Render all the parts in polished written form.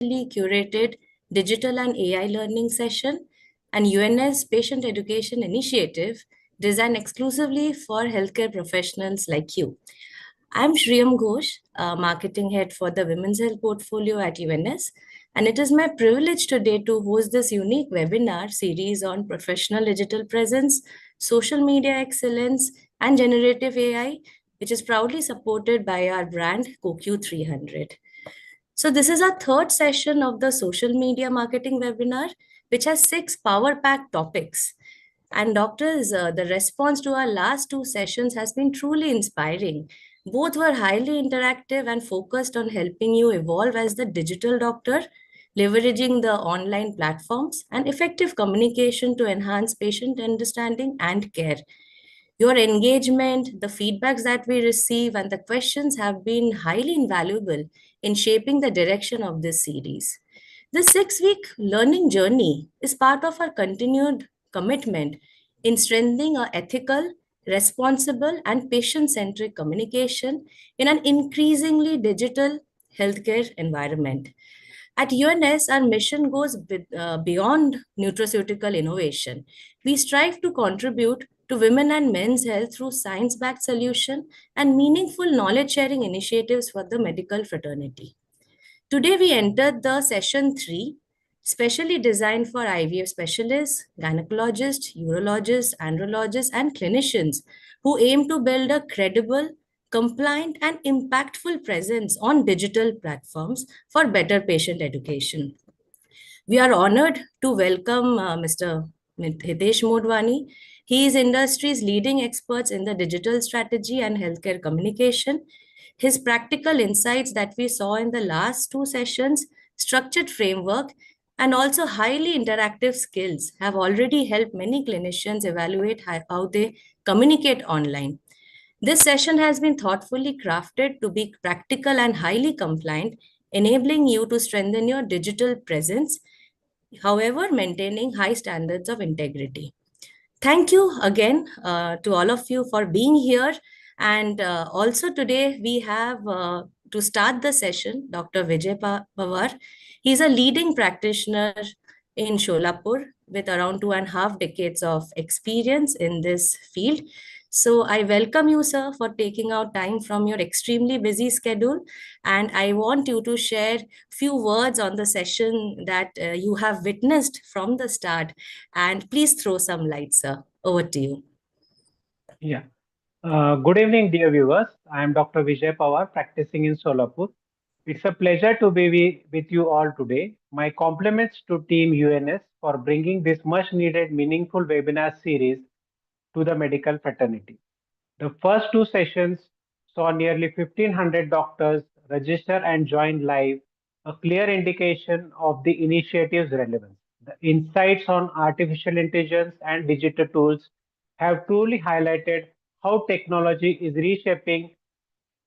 curated digital and AI learning session and UNS Patient Education Initiative designed exclusively for healthcare professionals like you. I'm Shriyam Ghosh, marketing head for the Women's Health portfolio at UNS, and it is my privilege today to host this unique webinar series on professional digital presence, social media excellence, and generative AI, which is proudly supported by our brand CoQ300. So this is our third session of the social media marketing webinar, which has 6 power-packed topics. And doctors, the response to our last 2 sessions has been truly inspiring. Both were highly interactive and focused on helping you evolve as the digital doctor, leveraging the online platforms and effective communication to enhance patient understanding and care. Your engagement, the feedbacks that we receive, and the questions have been highly invaluable in shaping the direction of this series. The 6-week learning journey is part of our continued commitment in strengthening our ethical, responsible, and patient centric communication in an increasingly digital healthcare environment. At UNS, our mission goes beyond nutraceutical innovation. We strive to contribute to women and men's health through science backed solutions and meaningful knowledge sharing initiatives for the medical fraternity. Today, we entered the session 3, specially designed for IVF specialists, gynecologists, urologists, andrologists, and clinicians who aim to build a credible, compliant, and impactful presence on digital platforms for better patient education. We are honored to welcome Mr. Hitesh Modwani. He is industry's leading experts in the digital strategy and healthcare communication. His practical insights that we saw in the last 2 sessions, structured framework, and also highly interactive skills have already helped many clinicians evaluate how they communicate online. This session has been thoughtfully crafted to be practical and highly compliant, enabling you to strengthen your digital presence, however, maintaining high standards of integrity. Thank you again to all of you for being here. And also today we have to start the session, Dr. Vijay Pawar. He's a leading practitioner in Sholapur with around 2.5 decades of experience in this field. So I welcome you, sir, for taking out time from your extremely busy schedule. And I want you to share few words on the session that you have witnessed from the start. And please throw some light, sir. Over to you. Yeah. Good evening, dear viewers. I am Dr. Vijay Pawar, practicing in Solapur. It's a pleasure to be with you all today. My compliments to Team UNS for bringing this much needed meaningful webinar series to the medical fraternity. The first 2 sessions saw nearly 1,500 doctors register and join live, a clear indication of the initiative's relevance. The insights on artificial intelligence and digital tools have truly highlighted how technology is reshaping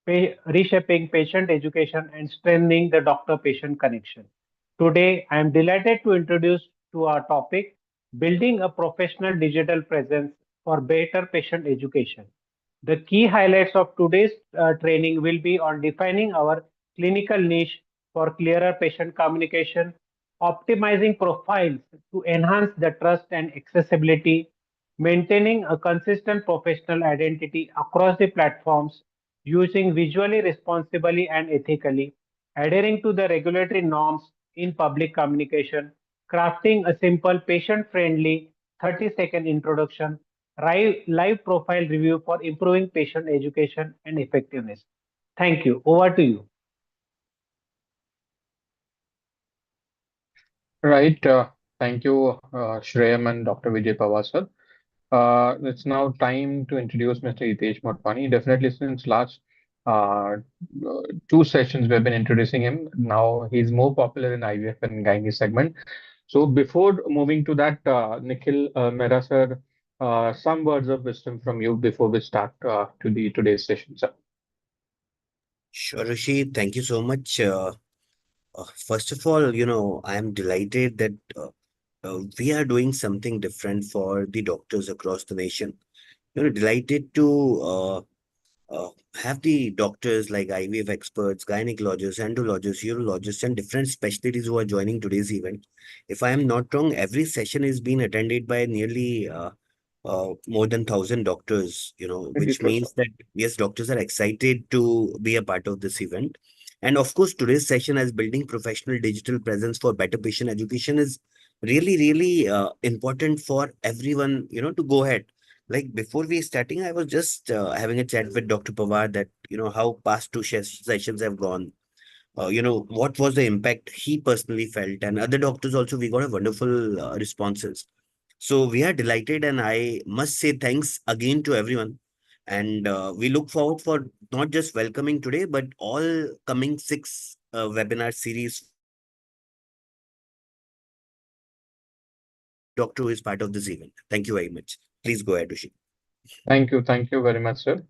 patient education and strengthening the doctor-patient connection. Today, I am delighted to introduce to our topic, building a professional digital presence for better patient education. The key highlights of today's training will be on defining our clinical niche for clearer patient communication, optimizing profiles to enhance the trust and accessibility, maintaining a consistent professional identity across the platforms, using visually responsibly and ethically, adhering to the regulatory norms in public communication, crafting a simple patient-friendly 30-second introduction, live profile review for improving patient education and effectiveness. Thank you. Over to you. Right. Thank you, Shreyam and Dr. Vijay Pawar, sir. It's now time to introduce Mr. Hitesh Motwani. Definitely, since last uh, 2 sessions, we've been introducing him. Now he's more popular in IVF and gynae segment. So before moving to that, Nikhil Mehra, sir, some words of wisdom from you before we start to the today's session, sir. Sure, Rishi. Thank you so much. First of all, I am delighted that we are doing something different for the doctors across the nation. Delighted to uh, have the doctors like IVF experts, gynecologists, andrologists, urologists, and different specialties who are joining today's event. If I am not wrong, every session is being attended by nearly more than 1,000 doctors, Very which true, sir. means that yes, doctors are excited to be a part of this event. And of course, today's session as building professional digital presence for better patient education is really, really important for everyone, to go ahead. Like before we starting, I was just having a chat with Dr. Pawar that, how past two sessions have gone. What was the impact he personally felt, and other doctors also, we got a wonderful responses. So we are delighted, and I must say thanks again to everyone. And we look forward for not just welcoming today, but all coming six webinar series for every doctor who is part of this event. Thank you very much. Please go ahead, Rishi. Thank you very much, sir.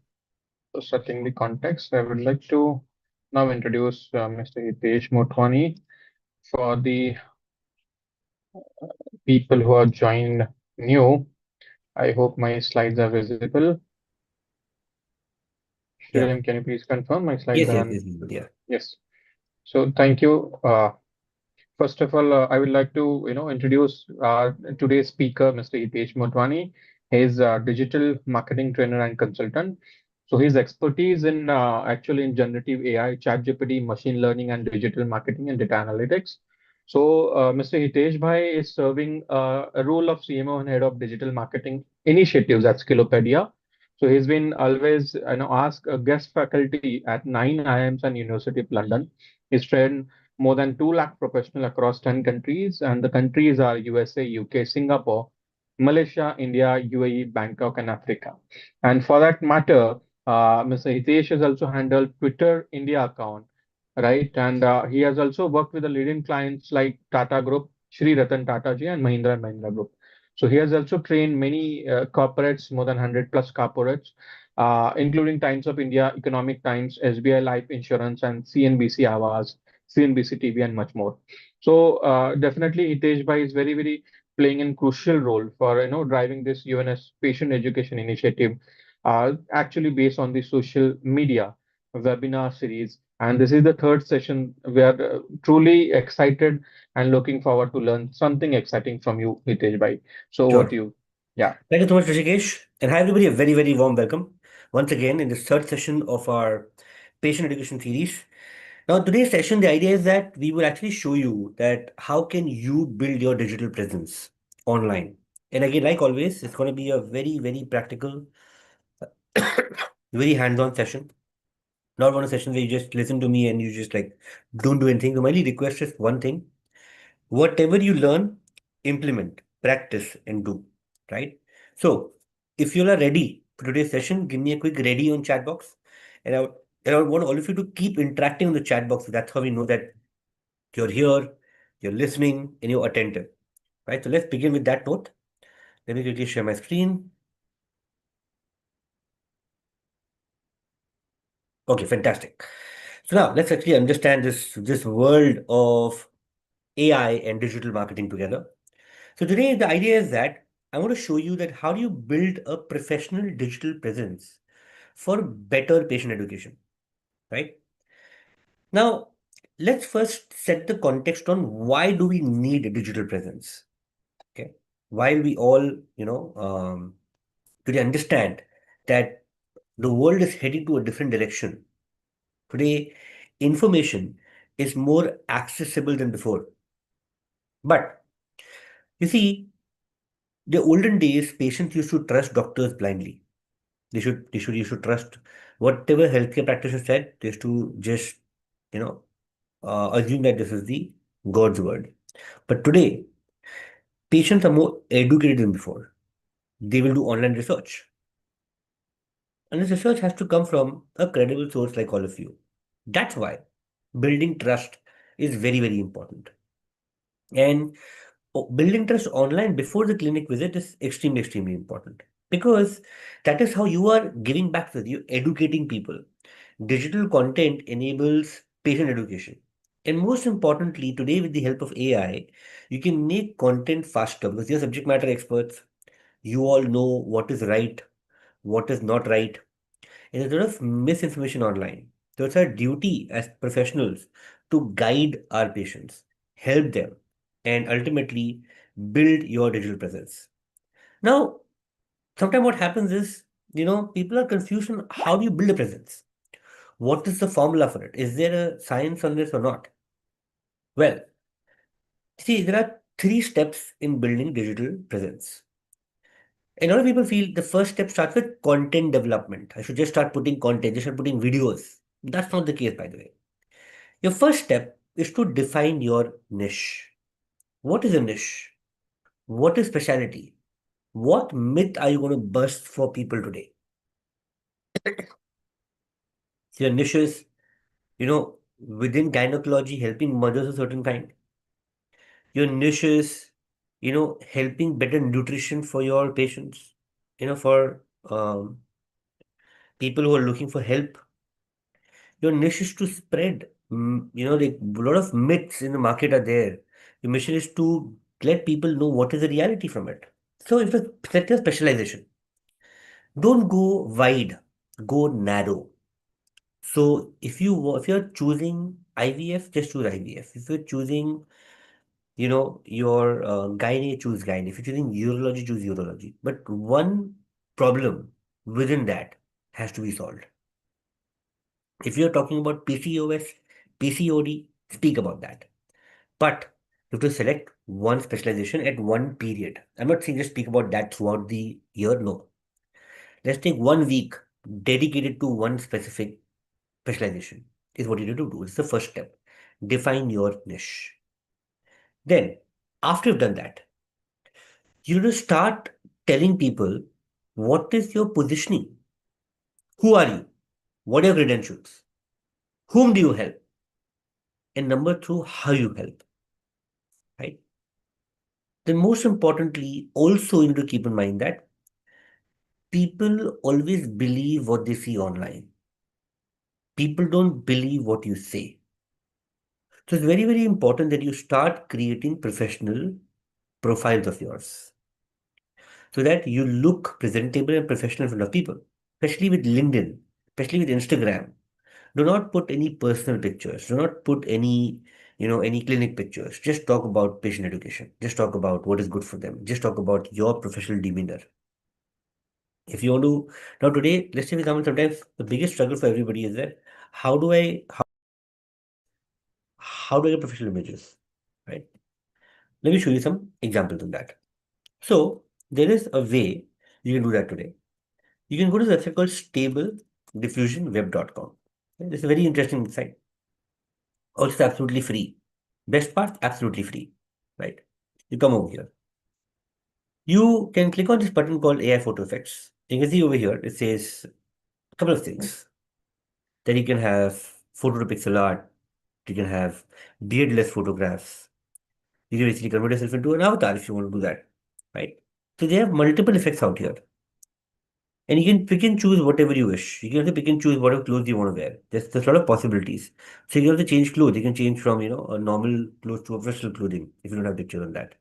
So setting the context, I would like to now introduce Mr. Hitesh Motwani for the people who are joined new. I hope my slides are visible. Yeah. Shriram, can you please confirm my slides Yes, are yes, on? yes, yeah. Yes. So thank you. First of all, I would like to, introduce today's speaker, Mr. Hitesh Motwani. He is a digital marketing trainer and consultant. So his expertise in actually in generative AI, ChatGPT, machine learning, and digital marketing and data analytics. So Mr. Hitesh Bhai is serving a role of CMO and head of digital marketing initiatives at Skillopedia. So he's been always, asked a guest faculty at 9 IIMs and University of London. He's trained more than 2 lakh professionals across 10 countries, and the countries are USA, UK, Singapore, Malaysia, India, UAE, Bangkok, and Africa. And for that matter, Mr. Hitesh has also handled Twitter India account, right? And he has also worked with the leading clients like Tata Group, Sri Ratan Tata ji, and Mahindra Group. So he has also trained many corporates, more than 100 plus corporates, including Times of India, Economic Times, SBI Life Insurance, and CNBC Awas, CNBC TV, and much more. So definitely, Hitesh Bhai is very, very playing a crucial role for driving this UNS patient education initiative, actually based on the social media webinar series. And this is the third session. We are truly excited and looking forward to learn something exciting from you, Hitesh Bhai. So over to Sure. you. Yeah. Thank you so much, Rishikesh. And hi, everybody. A very, very warm welcome once again in this third session of our patient education series. Now, today's session, the idea is that we will actually show you that how can you build your digital presence online. And again, like always, it's going to be a very, very practical, very hands-on session. Not one session where you just listen to me and you just like don't do anything. The only request is one thing. Whatever you learn, implement, practice, and do. Right? So, if you are ready for today's session, give me a quick ready on chat box. And I would want all of you to keep interacting on the chat box. That's how we know that you're here, you're listening, and you're attentive. Right? So, let's begin with that note. Let me quickly share my screen. Okay, fantastic. So now let's actually understand this world of AI and digital marketing together. So today the idea is that I want to show you that how do you build a professional digital presence for better patient education, right? Now, let's first set the context on why do we need a digital presence, okay? While we all, today understand that the world is heading to a different direction. Today, information is more accessible than before. But you see, the olden days, patients used to trust doctors blindly. You should trust whatever healthcare practitioner said. They used to just, you know, assume that this is the God's word. But today, patients are more educated than before. They will do online research, and this research has to come from a credible source like all of you. That's why building trust is very, very important. And building trust online before the clinic visit is extremely, extremely important because that is how you are giving back to you, educating people. Digital content enables patient education. And most importantly, today with the help of AI, you can make content faster because you're subject matter experts. You all know what is right, what is not right. There's a lot of misinformation online. So it's our duty as professionals to guide our patients, help them, and ultimately build your digital presence. Now, sometimes what happens is, people are confused on how do you build a presence? What is the formula for it? Is there a science on this or not? Well, see, there are three steps in building digital presence. A lot of people feel the first step starts with content development. I should just start putting content, just start putting videos. That's not the case, by the way. Your first step is to define your niche. What is a niche? What is specialty? What myth are you going to burst for people today? So your niche is, within gynecology, helping mothers of a certain kind. Your niche is, helping better nutrition for your patients, for people who are looking for help. Your niche is to spread, like a lot of myths in the market are there. Your mission is to let people know what is the reality from it. So if you set your specialization, don't go wide, go narrow. So if you're choosing IVF, just choose IVF. If you're choosing, your gynae, choose gynae. If you're choosing urology, choose urology. But one problem within that has to be solved. If you're talking about PCOS, PCOD, speak about that. But you have to select one specialization at one period. I'm not saying just speak about that throughout the year. No. Let's take 1 week dedicated to one specific specialization, is what you need to do. It's the first step. Define your niche. Then, after you've done that, you need to start telling people what is your positioning? Who are you? What are your credentials? Whom do you help? And number two, how you help, right? Then most importantly, also you need to keep in mind that people always believe what they see online. People don't believe what you say. So it's very, very important that you start creating professional profiles of yours so that you look presentable and professional in front of people, especially with LinkedIn, especially with Instagram. Do not put any personal pictures. Do not put any clinic pictures. Just talk about patient education. Just talk about what is good for them. Just talk about your professional demeanor. If you want to, now today, let's say for example, sometimes the biggest struggle for everybody is that how do I how do I get professional images, right? Let me show you some examples of that. So there is a way you can do that today. You can go to the website called stablediffusionweb.com. This is a very interesting site. Also absolutely free. Best part, absolutely free, right? You come over here. You can click on this button called AI photo effects. You can see over here, it says a couple of things. Then you can have photo to pixel art. You can have beardless photographs. You can basically convert yourself into an avatar if you want to do that, right? So they have multiple effects out here. And you can pick and choose whatever you wish. You can also pick and choose whatever clothes you want to wear. There's a lot of possibilities. So you can also change clothes. You can change from, a normal clothes to a professional clothing if you don't have pictures on that.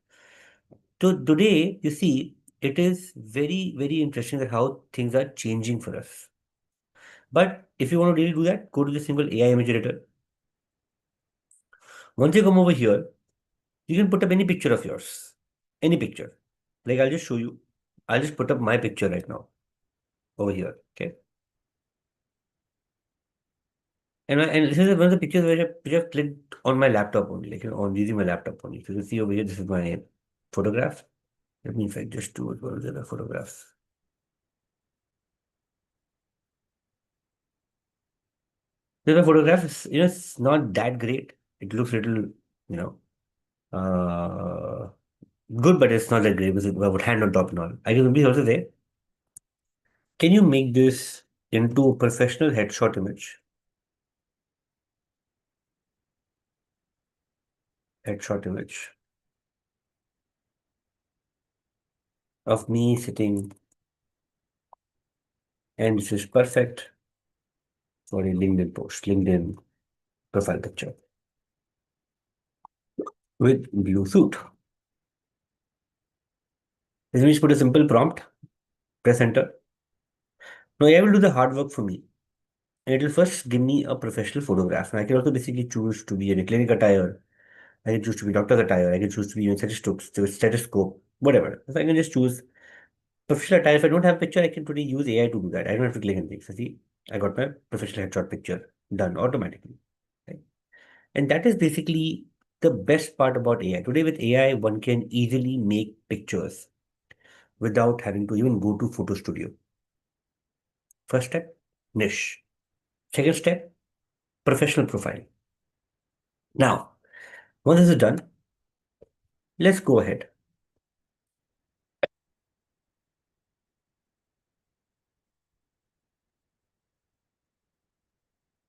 So today, you see, it is very, very interesting that how things are changing for us. But if you want to really do that, go to the single AI image editor. Once you come over here, you can put up any picture of yours. Any picture. Like I'll just show you. I'll just put up my picture right now over here. Okay. And this is one of the pictures which I've clicked on my laptop only, like on using my laptop only. So you can see over here, this is my photograph. Let me in fact just do it one of the other photographs. This is my photograph. It's not that great. It looks little, you know, uh, good, but it's not that great because I would hand on top and all. I can be also say, can you make this into a professional headshot image? Headshot image of me sitting, and this is perfect for a LinkedIn post, LinkedIn profile picture with blue suit. Let me just put a simple prompt, press enter. Now AI will do the hard work for me. And it will first give me a professional photograph. And I can also basically choose to be in a clinic attire. I can choose to be doctor's attire. I can choose to be in stethoscope, whatever. So I can just choose professional attire. If I don't have a picture, I can today use AI to do that. I don't have to click anything. So see, I got my professional headshot picture done automatically. Right? And that is basically the best part about AI. Today with AI, one can easily make pictures without having to even go to photo studio. First step, niche. Second step, professional profile. Now, once this is done, let's go ahead.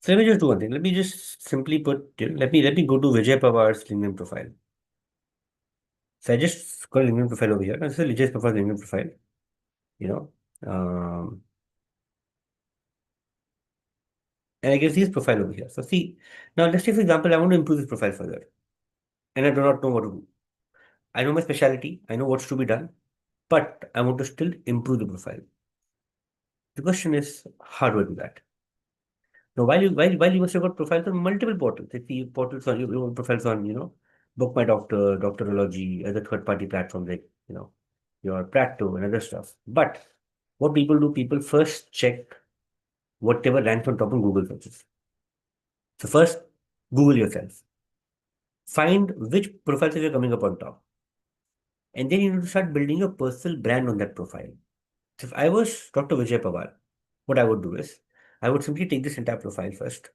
So let me just do one thing. Let me just simply put, let me go to Vijay Pawar's LinkedIn profile. So I just got a LinkedIn profile over here. This is Vijay Pawar's LinkedIn profile. You know, and I can see his profile over here. So see, now let's say for example, I want to improve this profile further, and I do not know what to do. I know my specialty. I know what's to be done, but I want to still improve the profile. The question is, how do I do that? Now, while you must have got profiles on multiple portals. If you portals on your profiles on, Book My Doctor, Doctorology, other third-party platforms like, your Practo and other stuff. But what people do, people first check whatever ranks on top of Google searches. So first, Google yourself. Find which profiles are coming up on top. And then you need to start building a personal brand on that profile. So if I was Dr. Vijay Pawar, what I would do is, I would simply take this entire profile first.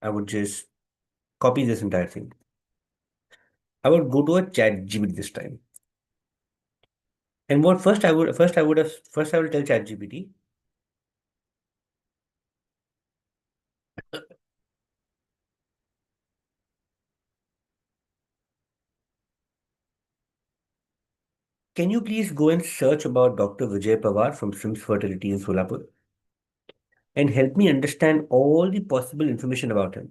I would just copy this entire thing. I would go to a chat GPT this time. And what first I will tell chat GPT, can you please go and search about Dr. Vijay Pawar from Sims Fertility in Solapur and help me understand all the possible information about him.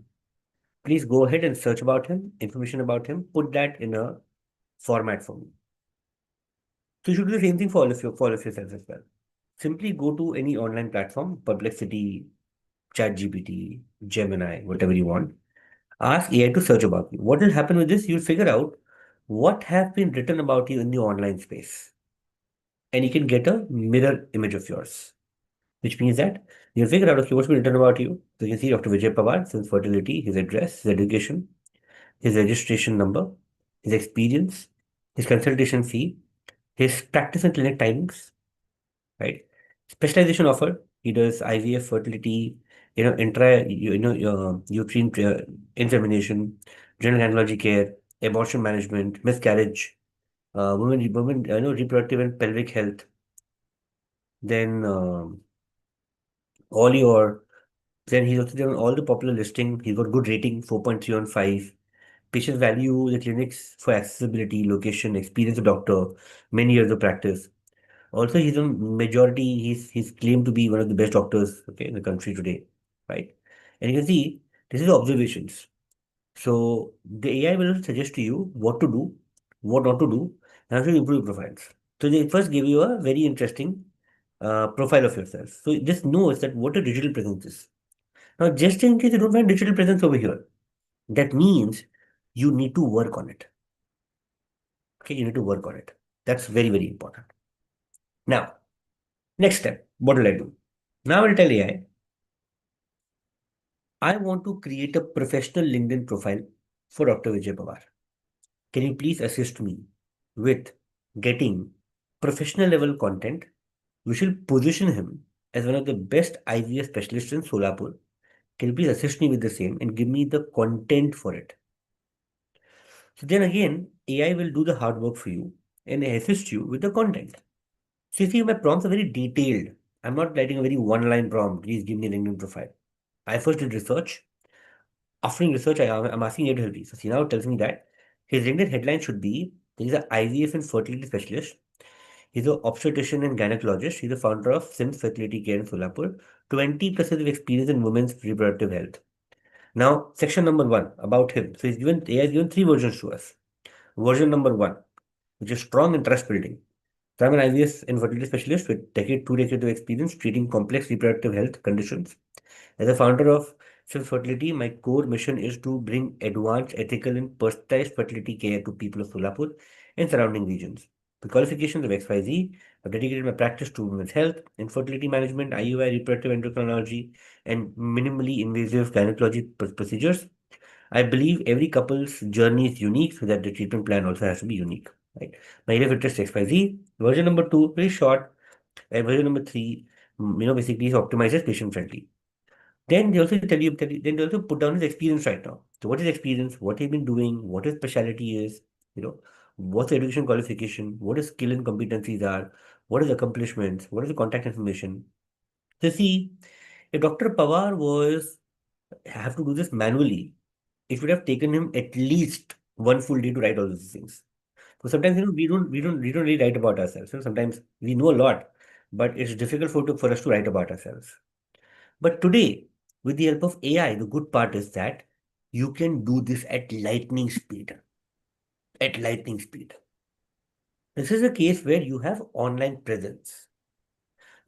Please go ahead and search about him, information about him, put that in a format for me. So you should do the same thing for all of yourselves as well. Simply go to any online platform, Perplexity, ChatGPT, Gemini, whatever you want. Ask AI to search about you. What will happen with this? You'll figure out what have been written about you in the online space. And you can get a mirror image of yours, which means that you'll figure out, okay, what's been written about you. So you can see Dr. Vijay Pawar, since fertility, his address, his education, his registration number, his experience, his consultation fee, his practice and clinic timings, right? Specialization offered. He does IVF, fertility, uterine insemination, general gynecology care, abortion management, miscarriage, women, reproductive and pelvic health. Then all your, then he's also done all the popular listing. He's got good rating, 4.3 on 5. Patients value the clinics for accessibility, location, experience of doctor, many years of practice. Also, he's a majority, he's claimed to be one of the best doctors, okay, in the country today, right? And you can see this is observations. So the AI will suggest to you what to do, what not to do, and how to improve your profiles. So they first give you a very interesting profile of yourself. So just knows that what a digital presence is. Now, just in case you don't find digital presence over here, that means you need to work on it. Okay, you need to work on it. That's very, very important. Now, next step, what will I do? Now I'll tell AI, I want to create a professional LinkedIn profile for Dr. Vijay Pawar. Can you please assist me with getting professional level content which will position him as one of the best IVF specialists in Solapur? Can you please assist me with the same and give me the content for it? So then again, AI will do the hard work for you and assist you with the content. So you see, my prompts are very detailed. I'm not writing a very one-line prompt. Please give me a LinkedIn profile. I first did research. After doing research, I'm asking AI to help me. So see, now it tells me that his LinkedIn headline should be, he's an IVF and fertility specialist. He's an obstetrician and gynecologist. He's the founder of Sims Fertility Care in Solapur. 20 plus years of experience in women's reproductive health. Now, section number 1 about him. So AI has given 3 versions to us. Version number 1, which is strong and trust building. So I'm an IVF and fertility specialist with two decades of experience treating complex reproductive health conditions. As a founder of Shift Fertility, my core mission is to bring advanced, ethical, and personalized fertility care to people of Solapur and surrounding regions. The qualifications of XYZ have dedicated my practice to women's health, infertility management, IUI, reproductive endocrinology, and minimally invasive gynecology procedures. I believe every couple's journey is unique, so that the treatment plan also has to be unique. Right? My area of interest is XYZ. Version number 2, very short, and version number 3, basically is optimizes patient friendly. Then they also then they also put down his experience right now. So what is experience? What he's been doing? What his specialty is? You know, what's the education qualification? What his skill and competencies are? What is accomplishments? What is the contact information? So see, if Dr. Pawar was have to do this manually, it would have taken him at least one full day to write all these things. So sometimes we don't really write about ourselves. Sometimes we know a lot, but it's difficult for us to write about ourselves. But today, with the help of AI, the good part is that you can do this at lightning speed. At lightning speed. This is a case where you have online presence.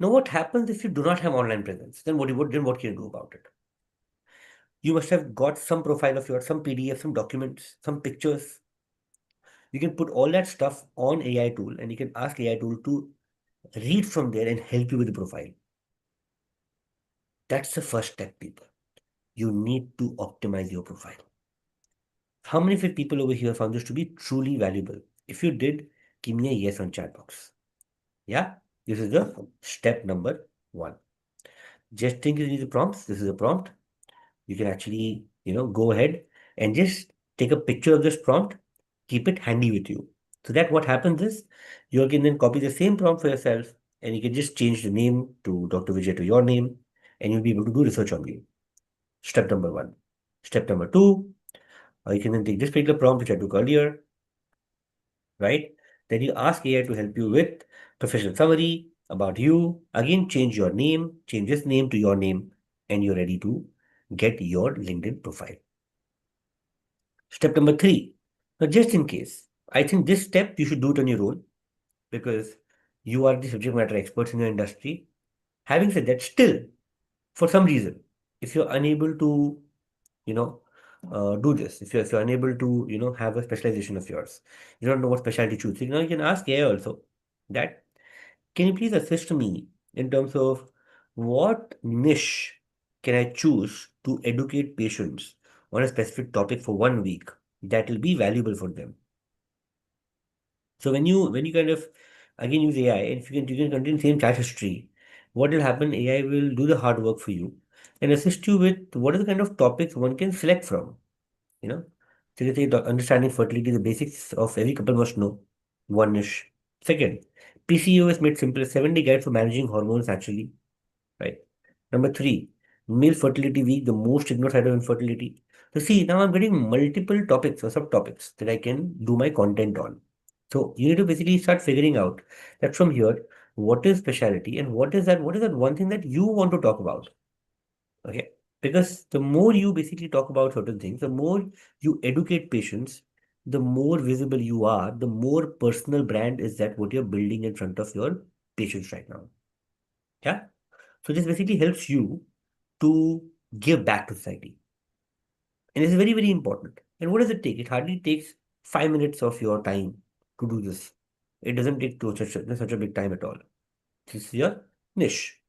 Now, what happens if you do not have online presence? Then what can you do about it? You must have got some profile of yours, some PDF, some documents, some pictures. You can put all that stuff on AI tool and you can ask AI tool to read from there and help you with the profile. That's the first step, people. You need to optimize your profile. How many of you people over here found this to be truly valuable? If you did, give me a yes on chat box. Yeah, this is the step number 1. Just think you need the prompts. This is a prompt. You can actually, go ahead and just take a picture of this prompt, keep it handy with you. So that what happens is you can then copy the same prompt for yourself and you can just change the name to Dr. Vijay to your name and you'll be able to do research on you. Step number 1. Step number 2, you can then take this particular prompt which I took earlier, right? Then you ask AI to help you with professional summary about you. Again, change your name, change this name to your name, and you're ready to get your LinkedIn profile. Step number 3. Now, just in case, I think this step you should do it on your own because you are the subject matter experts in your industry. Having said that, still, for some reason, if you're unable to, you know, do this, if you're unable to, have a specialization of yours, you don't know what specialty to choose. You can ask AI also that, can you please assist me in terms of what niche can I choose to educate patients on a specific topic for 1 week that will be valuable for them. So when you kind of again use AI, and if you can continue same chat history, what will happen? AI will do the hard work for you and assist you with what are the kind of topics one can select from. You know, so you say understanding fertility, the basics of every couple must know. One niche. Second, PCO is made simple. 7-day guide for managing hormones naturally. Right. Number 3, male fertility week, the most ignored side of infertility. So see, now I'm getting multiple topics or subtopics that I can do my content on. So you need to basically start figuring out that from here, what is specialty and what is that one thing that you want to talk about. Okay. Because the more you basically talk about certain things, the more you educate patients, the more visible you are, the more personal brand is that what you're building in front of your patients right now. Yeah. So this basically helps you to give back to society. And it's very, very important. And what does it take? It hardly takes 5 minutes of your time to do this. It doesn't take such a big time at all. This is your niche.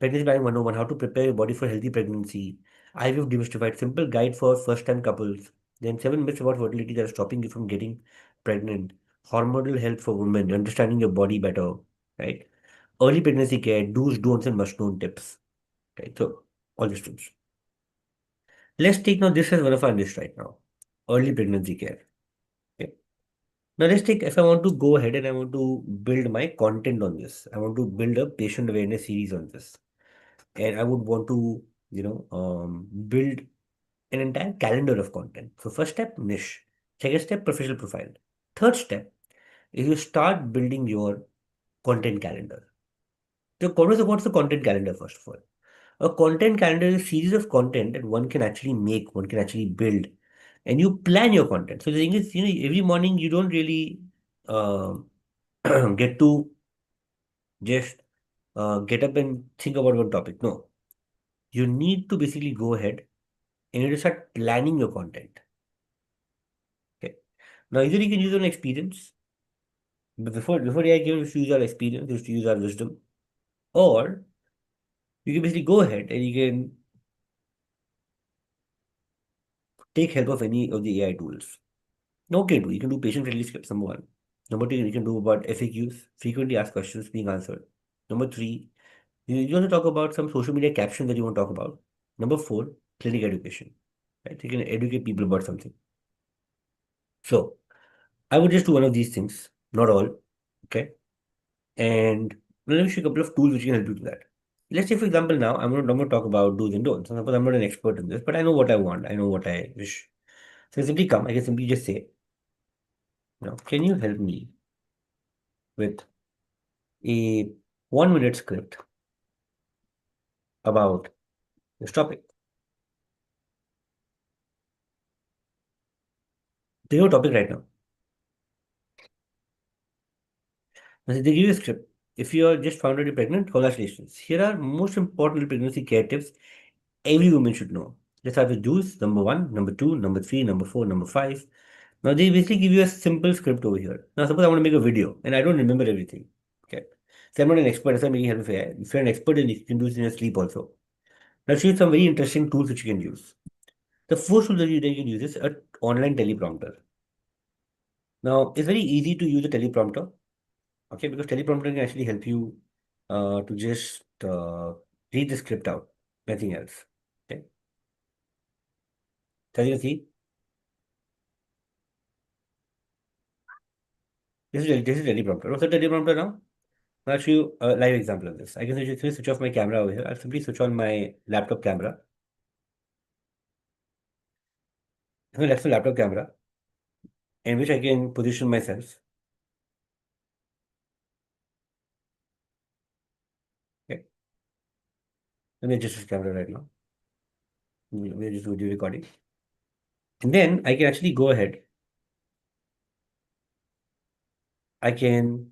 Pregnancy Planning 101, how to prepare your body for healthy pregnancy. IVF Demystified, simple guide for first-time couples. Then 7 myths about fertility that are stopping you from getting pregnant. Hormonal health for women, understanding your body better, right? Early pregnancy care, do's, don'ts, and must-know tips. Right? So all these things. Let's take now this as one of our list right now. Early pregnancy care. Okay. Now let's take if I want to go ahead and I want to build my content on this. I want to build a patient awareness series on this. And I would want to, build an entire calendar of content. So first step, niche. Second step, professional profile. Third step is you start building your content calendar. So what's the content calendar first of all? A content calendar is a series of content that one can actually make, one can actually build, and you plan your content. So the thing is, every morning you don't really uh, get to just get up and think about one topic. No, you need to basically go ahead and you need to start planning your content. Okay. Now, either you can use an experience, but before AI came, we used to use our experience, we used to use our wisdom, or you can basically go ahead and you can take help of any of the AI tools. Okay, you can do patient-friendly scripts, number one. Number two, you can do about FAQs, frequently asked questions being answered. Number three, you want to talk about some social media caption that you want to talk about. Number four, clinic education. Right? You can educate people about something. So I would just do one of these things, not all. Okay. And let me show you a couple of tools which can help you do that. Let's say, for example, now I'm going to talk about do's and don'ts. Suppose I'm not an expert in this, but I know what I want. I know what I wish. So I simply come, I can simply just say, can you help me with a 1 minute script about this topic? They have a topic right now. Now, they give you a script. If you are just found out you're pregnant, congratulations. Here are most important pregnancy care tips every woman should know. Let's start with do's, number one, number two, number three, number four, number five. Now they basically give you a simple script over here. Now suppose I want to make a video and I don't remember everything. Okay. So I'm not an expert, so I'm making help with AI. If you're an expert, then you can do this in your sleep also. Now show you some very interesting tools which you can use. The first tool that you can use is an online teleprompter. Now it's very easy to use a teleprompter. Okay, because teleprompter can actually help you to just read the script out, nothing else. Okay. So as you can see, this is teleprompter. What's a teleprompter now? I'll show you a live example of this. I can simply switch off my camera over here. I'll simply switch on my laptop camera. So that's the laptop camera in which I can position myself. Okay. Let me adjust this camera right now. We're just video recording. And then I can actually go ahead. I can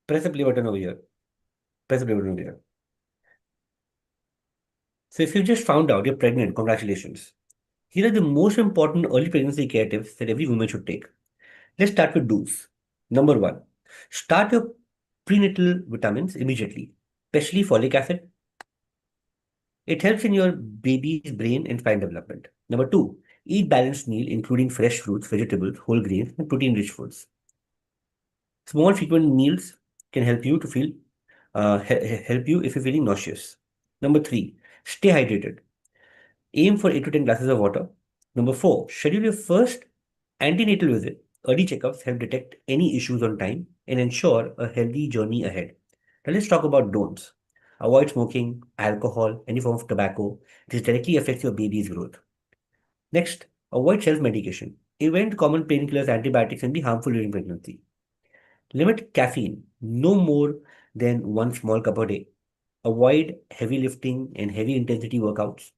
press the play button over here. Press the play button over here. So if you just found out you're pregnant, congratulations. Here are the most important early pregnancy care tips that every woman should take. Let's start with do's. Number one, start your prenatal vitamins immediately, especially folic acid. It helps in your baby's brain and spine development. Number two, eat balanced meal including fresh fruits, vegetables, whole grains, and protein-rich foods. Small frequent meals can help you to feel help you if you're feeling nauseous. Number three, stay hydrated. Aim for 8 to 10 glasses of water. Number four, schedule your first antenatal visit. Early checkups help detect any issues on time and ensure a healthy journey ahead. Now let's talk about don'ts. Avoid smoking, alcohol, any form of tobacco. This directly affects your baby's growth. Next, avoid self-medication. Even common painkillers, antibiotics can be harmful during pregnancy. Limit caffeine, no more than one small cup a day. Avoid heavy lifting and heavy intensity workouts.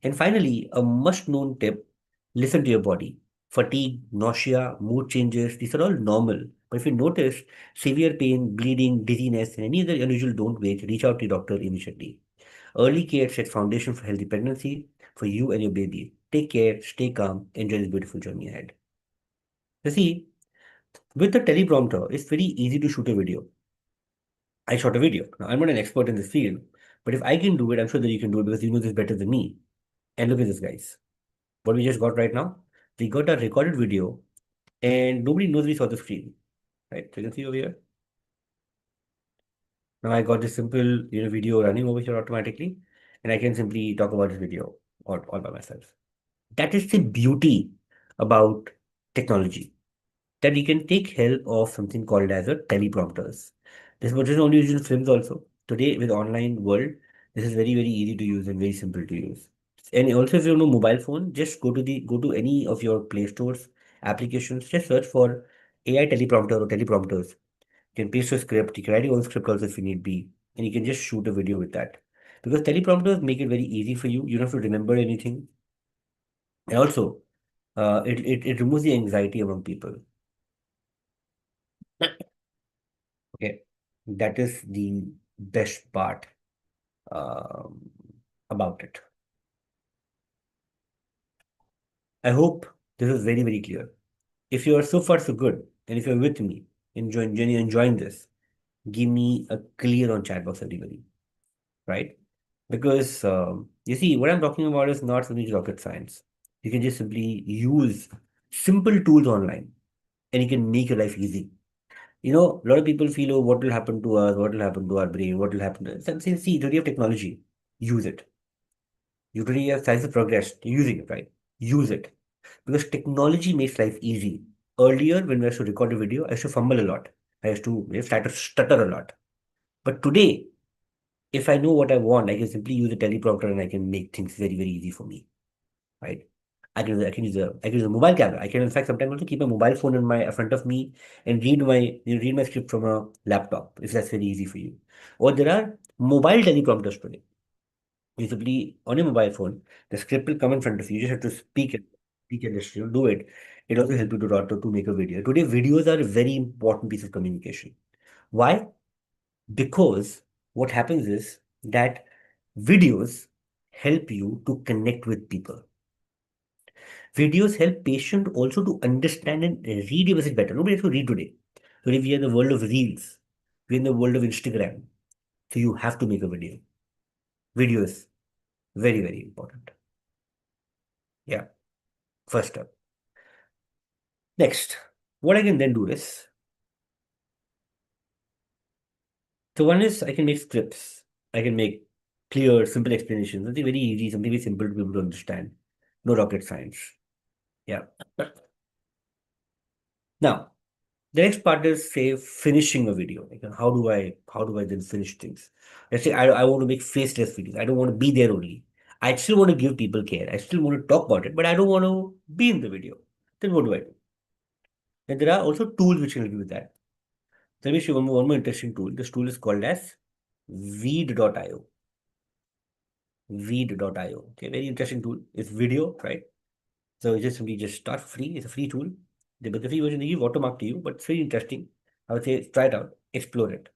And finally, a must known tip, listen to your body. Fatigue, nausea, mood changes, these are all normal. But if you notice severe pain, bleeding, dizziness, and any other unusual, don't wait. Reach out to your doctor immediately. Early care sets foundation for healthy pregnancy for you and your baby. Take care, stay calm, enjoy this beautiful journey ahead. You see, with the teleprompter, it's very easy to shoot a video. I shot a video. Now, I'm not an expert in this field, but if I can do it, I'm sure that you can do it because you know this better than me. And look at this, guys. What we just got right now, we got a recorded video and nobody knows we saw the screen, right? So you can see over here. Now I got this simple, video running over here automatically, and I can simply talk about this video all by myself. That is the beauty about technology, that we can take help of something called as a teleprompters. This was just only used in films also. Today with online world, this is very, very easy to use and very simple to use. And also if you know mobile phone, just go to any of your Play Stores applications, just search for AI teleprompter or teleprompters. You can paste your script, you can write your own script also if you need be, and you can just shoot a video with that. Because teleprompters make it very easy for you. You don't have to remember anything. And also, it removes the anxiety among people. Okay. That is the best part um, about it. I hope this is very, very clear. If you are so far so good, and if you're with me, enjoying this, give me a clear on chat box, everybody, right? Because you see, what I'm talking about is not something rocket science. You can just simply use simple tools online, and you can make your life easy. A lot of people feel, oh, what will happen to us? What will happen to our brain? What will happen to us? And say, see, today you have technology, use it. You today have science of progress, using it, right? Use it. Because technology makes life easy. Earlier, when we used to record a video, I used to fumble a lot. I used to stutter a lot. But today, if I know what I want, I can simply use a teleprompter and I can make things very, very easy for me, right? I can use a mobile camera. I can in fact sometimes also keep a mobile phone in my front of me and read my script from a laptop if that's very easy for you. Or there are mobile teleprompters today. You simply on your mobile phone, the script will come in front of you. You just have to speak and just do it. It also help you to make a video. Today, videos are a very important piece of communication. Why? Because what happens is that videos help you to connect with people. Videos help patient also to understand and read a message better. Nobody has to read today. Today we are in the world of reels. We're in the world of Instagram. So you have to make a video. Video is very, very important. Yeah. First up. Next, what I can then do is, so one is I can make scripts. I can make clear, simple explanations. Something very easy, something very simple to be able to understand. No rocket science. Yeah. Now, the next part is say finishing a video. Like how do I then finish things? Let's say I want to make faceless videos. I don't want to be there only. I still want to give people care. I still want to talk about it, but I don't want to be in the video. Then what do I do? And there are also tools which can help you with that. Let me show you one more interesting tool. This tool is called as Weed.io. Weed.io. Okay, very interesting tool. It's video, right? So you just simply just start free. It's a free tool. But the free version they give watermark to you, but it's very interesting. I would say try it out, explore it.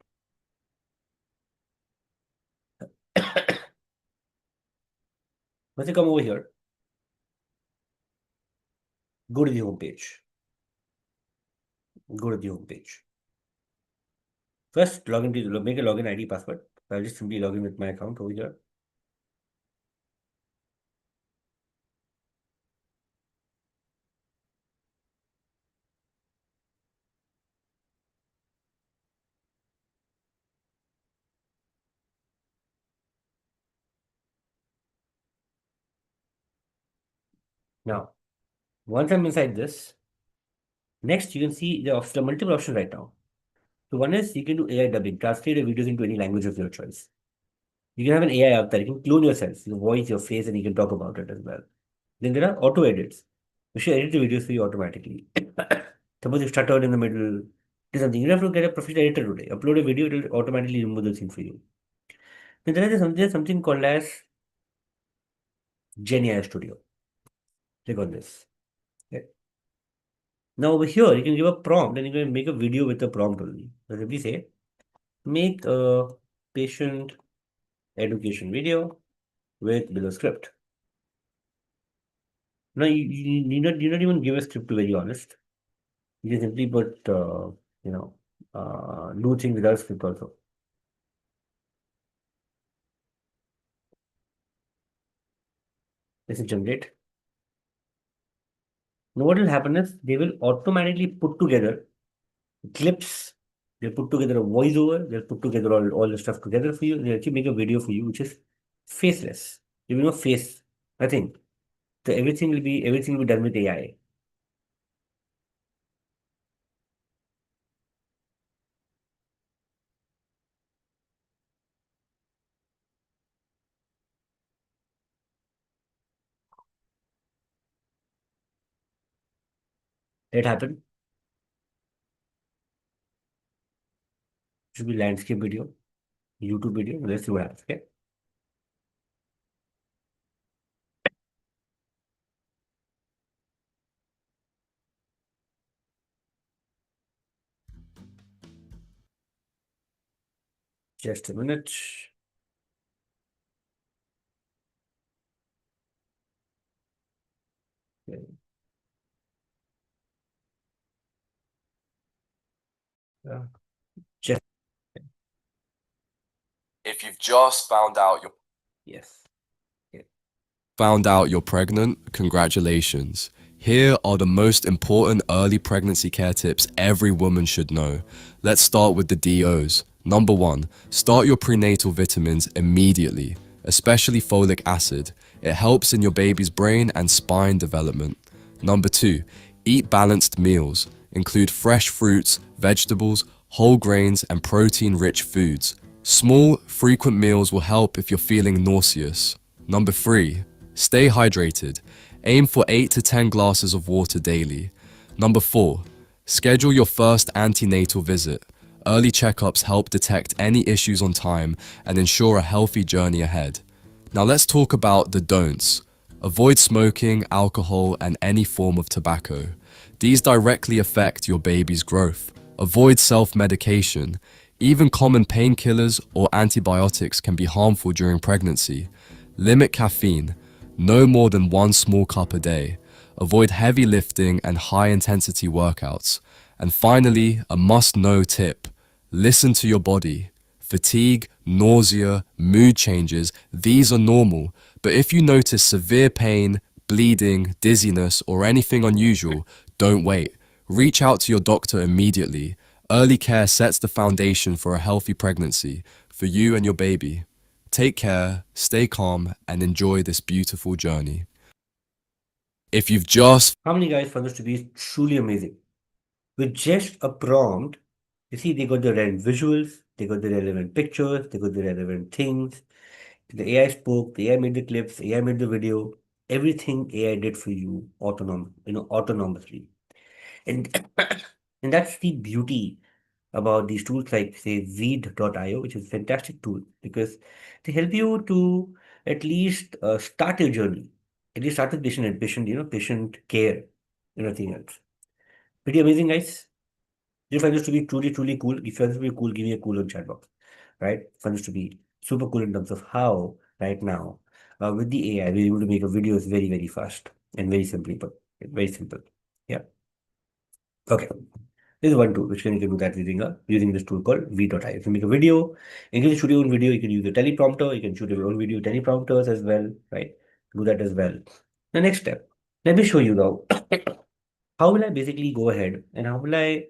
Once you come over here, go to the home page. Go to the home page. First, make a login ID password. I'll just simply log in with my account over here. Now, once I'm inside this, next you can see there are multiple options right now. So one is you can do AI dubbing, translate your videos into any language of your choice. You can have an AI out there. You can clone yourself, your voice, your face, and you can talk about it as well. Then there are auto edits, which will edit the videos for you automatically. Suppose you stuttered in the middle, do something. You don't have to get a professional editor today. Upload a video, it will automatically remove the thing for you. Then there's something called as Gen AI Studio. Click on this. Okay. Now over here, you can give a prompt and you can make a video with the prompt only. So simply say, make a patient education video with below script. Now you need not even give a script to be very honest. You can simply put do things without script also. This is generate. Now what will happen is they will automatically put together clips. They'll put together a voiceover. They'll put together all the stuff together for you. They'll actually make a video for you, which is faceless. There will be no face, nothing. So everything will be done with AI. That happen. Should be landscape video, YouTube video. Let's see what happens. Okay. Just a minute. Okay. Just If you've just found out you're yes. pregnant, congratulations. Here are the most important early pregnancy care tips every woman should know. Let's start with the DOs. Number 1, start your prenatal vitamins immediately, especially folic acid. It helps in your baby's brain and spine development. Number 2, eat balanced meals. Include fresh fruits, vegetables, whole grains, and protein-rich foods. Small, frequent meals will help if you're feeling nauseous. Number 3, stay hydrated. Aim for 8 to 10 glasses of water daily. Number 4, schedule your first antenatal visit. Early checkups help detect any issues on time and ensure a healthy journey ahead. Now let's talk about the don'ts. Avoid smoking, alcohol, and any form of tobacco. These directly affect your baby's growth. Avoid self-medication. Even common painkillers or antibiotics can be harmful during pregnancy. Limit caffeine. No more than 1 small cup a day. Avoid heavy lifting and high-intensity workouts. And finally, a must-know tip. Listen to your body. Fatigue, nausea, mood changes, these are normal. But if you notice severe pain, bleeding, dizziness, or anything unusual, don't wait. Reach out to your doctor immediately. Early care sets the foundation for a healthy pregnancy, for you and your baby. Take care, stay calm, and enjoy this beautiful journey. If you've just How many guys found this to be truly amazing? With just a prompt, you see, they got the relevant visuals, they got the relevant pictures, they got the relevant things. The AI spoke, the AI made the clips, AI made the video. Everything AI did for you autonomously. And and that's the beauty about these tools like say Veed.io, which is a fantastic tool because they help you to at least start your journey, at least start with patient care and nothing else. Pretty amazing, guys. You find this to be truly, truly cool. If you find this to be cool, give me a cool on chat box, right? Find this to be super cool in terms of how right now with the AI we're able to make a videos very, very fast and very simply put. Very simple. Yeah. Okay. This is one tool which you can do that using this tool called V.I. If you make a video, you can shoot your own video, you can use a teleprompter, you can shoot your own video teleprompters as well, right? Do that as well. The next step, let me show you now how will I basically go ahead and how will I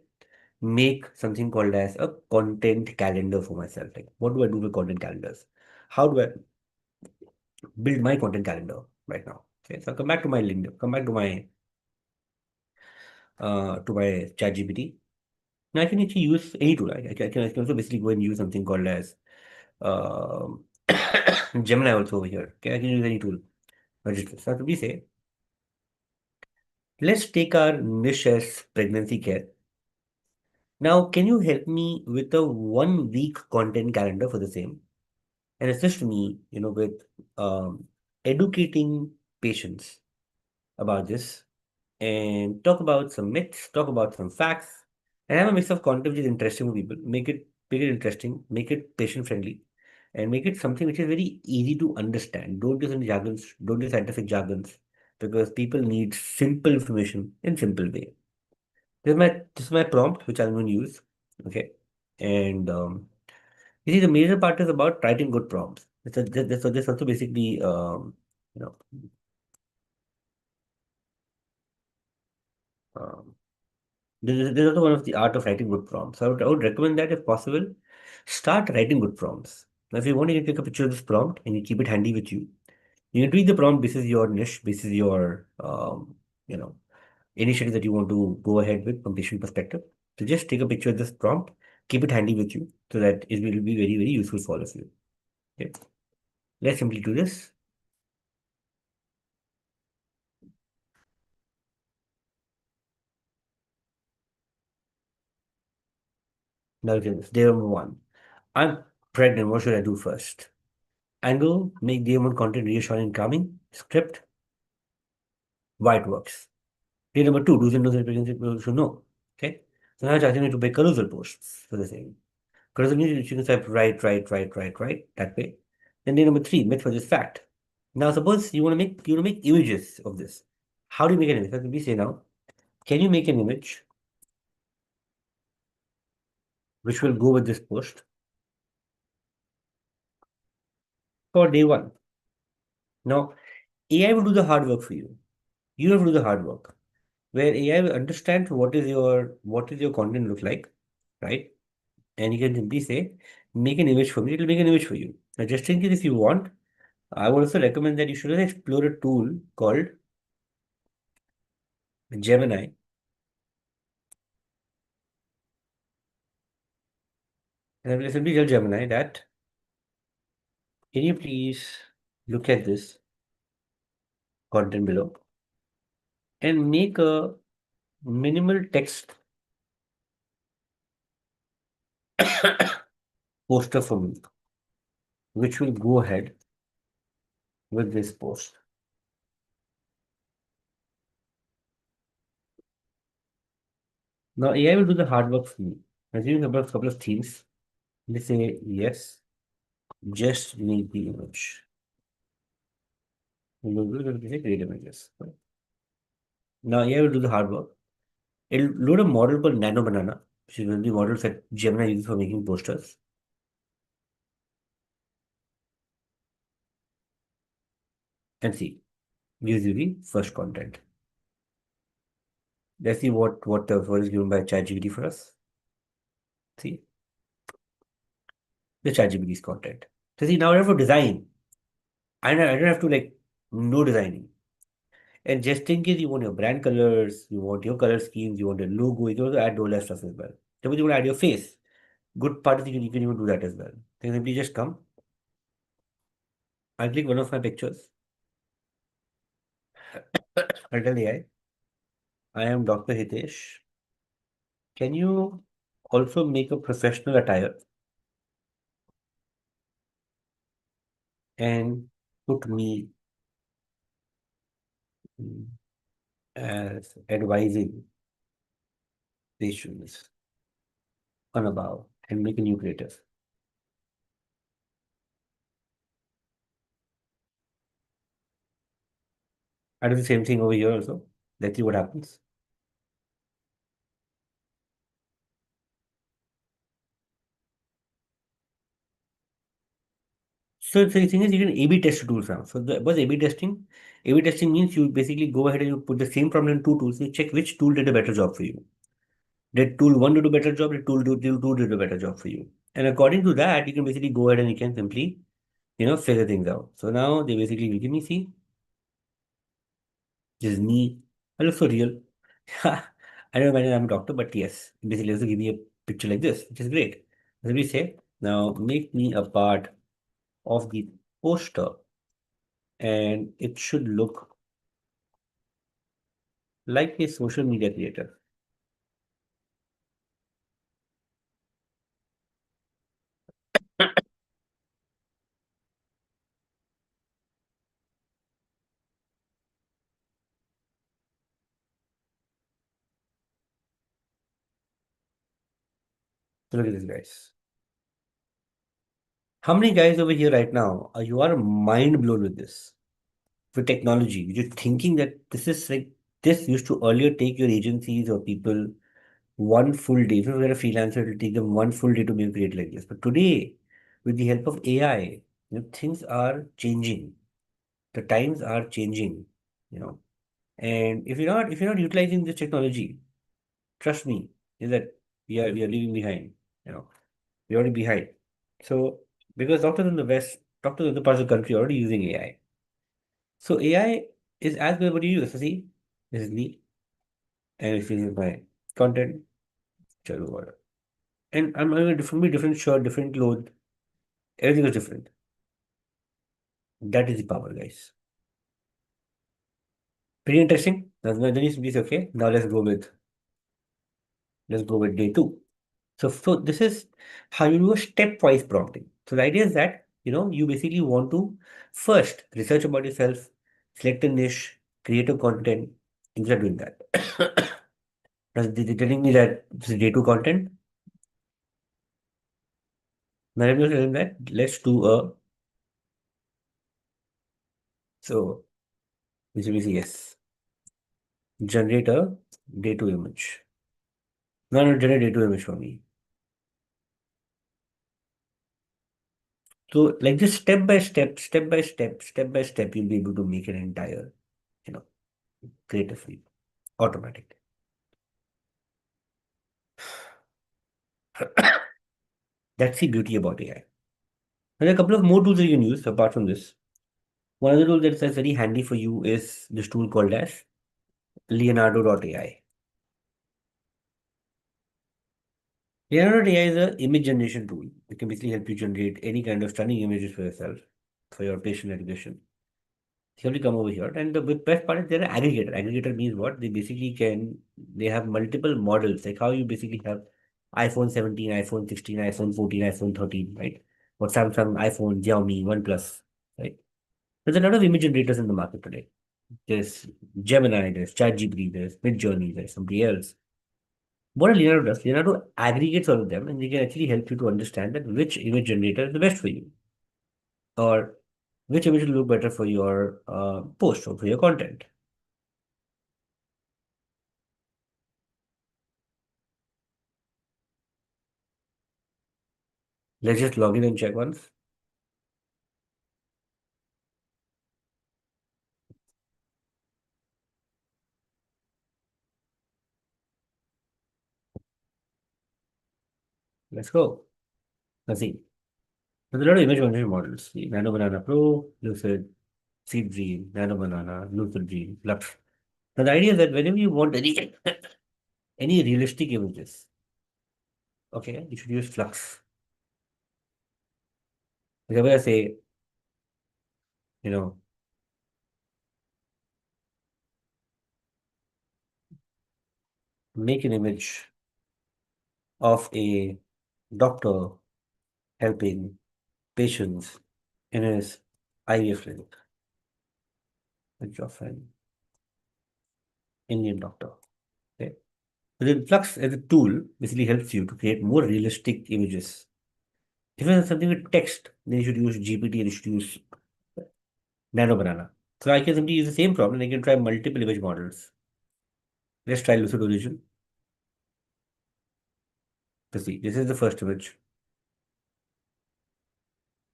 make something called as a content calendar for myself. Like what do I do with content calendars? How do I build my content calendar right now? Okay, so I'll come back to my LinkedIn, come back to my chat GPT. Now I can actually use any tool. I can also basically go and use something called as um Gemini also over here. Okay, I can use any tool. So we say, let's take our niche as pregnancy care. Now, can you help me with a 1 week content calendar for the same? And assist me, with educating patients about this and talk about some myths, talk about some facts, and have a mix of content which is interesting for people. Make it interesting, make it patient friendly, and make it something which is very easy to understand. Don't use any jargons, don't use scientific jargons, because people need simple information in simple way. This is my prompt which I'm going to use. Okay, and you see the major part is about writing good prompts. This also basically you know um, this is also one of the art of writing good prompts. So I would recommend that if possible, start writing good prompts. Now, if you want, you can take a picture of this prompt and you keep it handy with you. You can tweak the prompt. This is your niche. This is your you know initiative that you want to go ahead with from patient perspective. So just take a picture of this prompt, keep it handy with you, so that it will be very, very useful for all of you. Okay. Let's simply do this. Now, day number 1. I'm pregnant. What should I do first? Angle, make day 1 content reassuring and calming. Script, why it works. Day number 2, do's and don'ts that pregnancy people should know. Okay. So now I'm asking you to make carousel posts for the same. Because it means you can type right, that way. Then day number 3, myth versus fact. Now suppose you want to make images of this. How do you make an image? Let me say now, can you make an image which will go with this post for day 1? Now, AI will do the hard work for you. You have to do the hard work. Where AI will understand what is your content look like, right? And you can simply say, make an image for me, it will make an image for you. Now, just in case if you want, I would also recommend that you should explore a tool called Gemini. And I will simply tell Gemini that, can you please look at this content below and make a minimal text poster for me, which will go ahead with this post. Now AI will do the hard work for me. I'm using a couple of themes. Let's say yes, just need the image. Create images. Now AI will do the hard work. It'll load a model called Nano Banana, which is one of the models that Gemini uses for making posters. And see, gives you the first content. Let's see what is given by ChatGPT for us. See, the ChatGPT's content. So see, now I have to design. I don't have to no designing. And just in case you want your brand colors, you want your color schemes, you want a logo, you can also add all that stuff as well. Suppose you want to add your face. Good part is you can even do that as well. You simply just come. I'll click one of my pictures. I'll tell AI, I am Dr. Hitesh. Can you also make a professional attire and put me as advising patients on above and make a new creative? I do the same thing over here also. Let's see what happens. So the thing is, you can A/B test tools now. So what's A/B testing? A/B testing means you basically go ahead and you put the same problem in two tools. You check which tool did a better job for you. Did tool 1 do a better job? Did tool 2 did a better job for you? And according to that, you can basically go ahead and you can simply, figure things out. So now they basically will give me, see, this is me. I look so real. I don't imagine I'm a doctor, but yes, basically also give me a picture like this, which is great. As we say, now make me a part of the poster and it should look like a social media creator. So look at this, guys. How many guys over here right now you are mind blown with this? With technology, you're thinking that this is like this used to earlier take your agencies or people one full day. If you were a freelancer, it will take them one full day to make create like this. But today, with the help of AI, things are changing. The times are changing, you know. And if you're not utilizing this technology, trust me, is that we are leaving behind. We're already behind. So because doctors in the parts of the country are already using AI. So AI is as good as what you use. So see, this is me, and if you use my content, chalo water. And I'm wearing a different shirt, different clothes. Everything is different. That is the power, guys. Pretty interesting. Then you simply say, okay, now let's go with day 2. So this is how you do a stepwise prompting. So the idea is that you basically want to first research about yourself, select a niche, create a content. Instead of doing that, they're telling me that this is day 2 content. Now let me tell that let's do a so this will be yes. Generate a day two image. No, no, generate day two image for me. So like this step by step, you'll be able to make an entire, you know, creative field automatic. That's the beauty about AI. There are a couple of more tools that you can use apart from this. One other tool that's very handy for you is this tool called as Leonardo.ai. Leonardo.ai is an image generation tool. It can basically help you generate any kind of stunning images for yourself, for your patient education. So you have to come over here. And the best part is they're an aggregator. Aggregator means what? They have multiple models, like how you basically have iPhone 17, iPhone 16, iPhone 14, iPhone 13, right? Or Samsung, iPhone, Xiaomi, OnePlus, right? There's a lot of image generators in the market today. There's Gemini, there's ChatGPT, there's Midjourney, there's somebody else. What Leonardo does, Leonardo aggregates all of them and they can actually help you to understand that which image generator is the best for you or which image will look better for your post or for your content. Let's just log in and check once. Let's go. Let's see. There's a lot of image generation models. See, Nano Banana Pro, Lucid, Seed Dream, Nano Banana, Lucid Dream, Lux. Now the idea is that whenever you want any any realistic images, okay, you should use Flux. Whenever I say, you know, make an image of a doctor helping patients in his IVF clinic, which of an Indian doctor. Okay. So then Flux as a tool basically helps you to create more realistic images. If it's something with text, then you should use GPT and you should use Nano Banana. So I can simply use the same problem and I can try multiple image models. Let's try Lucid Origin. Let's see, this is the first image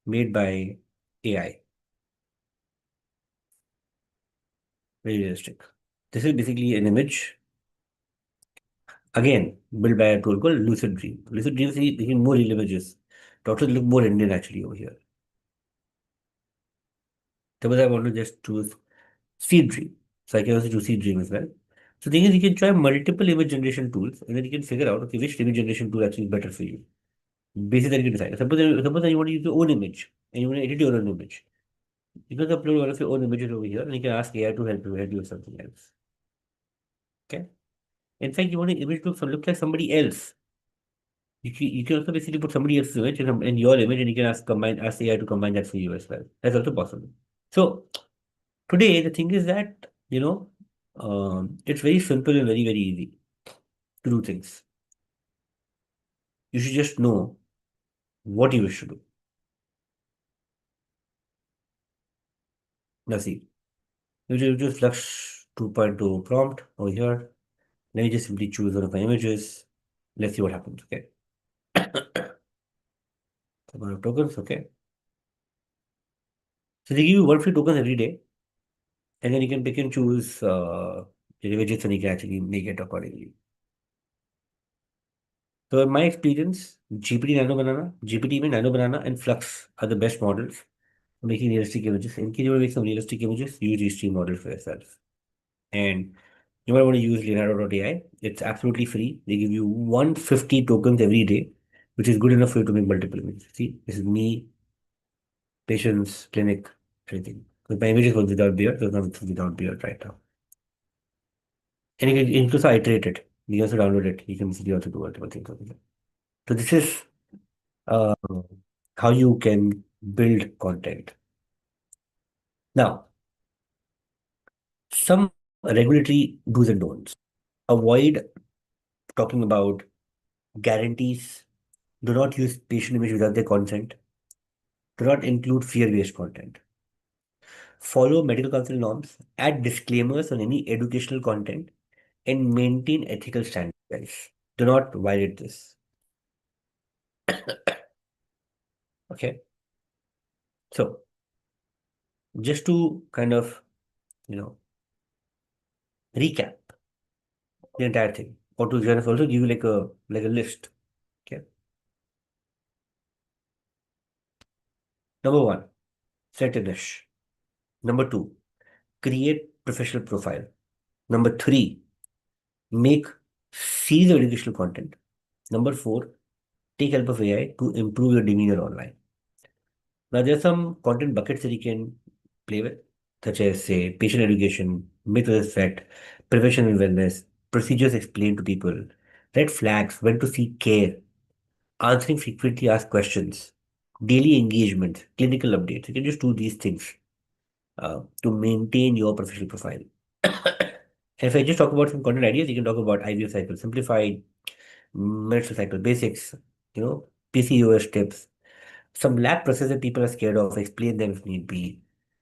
made by AI. Very realistic. This is basically an image, again, built by a tool called Lucid Dream. Lucid Dream is making more real images. Doctors look more Indian actually over here. Suppose I want to just choose Seed Dream. So I can also choose Seed Dream as well. So the thing is, you can try multiple image generation tools and then you can figure out, okay, which image generation tool actually is better for you. Basically, you can decide. Suppose you want to use your own image and you want to edit your own image. You can upload one of your own images over here and you can ask AI to help you with something else. Okay. In fact, you want an image to look like somebody else. You can also basically put somebody else's image in your image and you can ask AI to combine that for you as well. That's also possible. So today the thing is that it's very simple and very easy to do things. You should just know what you wish to do. Now see, you just Flux 2.2 prompt over here. Let me just simply choose one of my images. Let's see what happens. Okay. Amount of tokens. Okay. So they give you one free token every day, and then you can pick and choose your images, and you can actually make it accordingly. So in my experience, GPT Nano Banana, GPT Nano Banana, and Flux are the best models for making realistic images. In case you want to make some realistic images, use these three models for yourself. And you might want to use Leonardo.ai. It's absolutely free. They give you 150 tokens every day, which is good enough for you to make multiple images. See, this is me, patients, clinic, everything. Because my images was without beard, so now it's without beard right now. And you can also iterate it. You can also download it. You can basically also do multiple things over there. So this is uh, how you can build content. Now, some regulatory do's and don'ts. Avoid talking about guarantees Do not use patient image without their consent. Do not include fear-based content. Follow medical council norms. Add disclaimers on any educational content and maintain ethical standards, guys. Do not violate this. Okay. So just to kind of, recap the entire thing, or to kind of also give you like a list. Okay. Number one, set a niche. Number two, create professional profile. Number three, make series of educational content. Number four, take help of AI to improve your demeanor online. Now, there are some content buckets that you can play with, such as, say, patient education, myth versus effect, prevention and wellness, procedures explained to people, red flags, when to seek care, answering frequently asked questions, daily engagement, clinical updates. You can just do these things to maintain your professional profile. And if I just talk about some content ideas, you can talk about IVF cycle simplified, menstrual cycle basics, PCOS tips, some lab process that people are scared of, explain them if need be.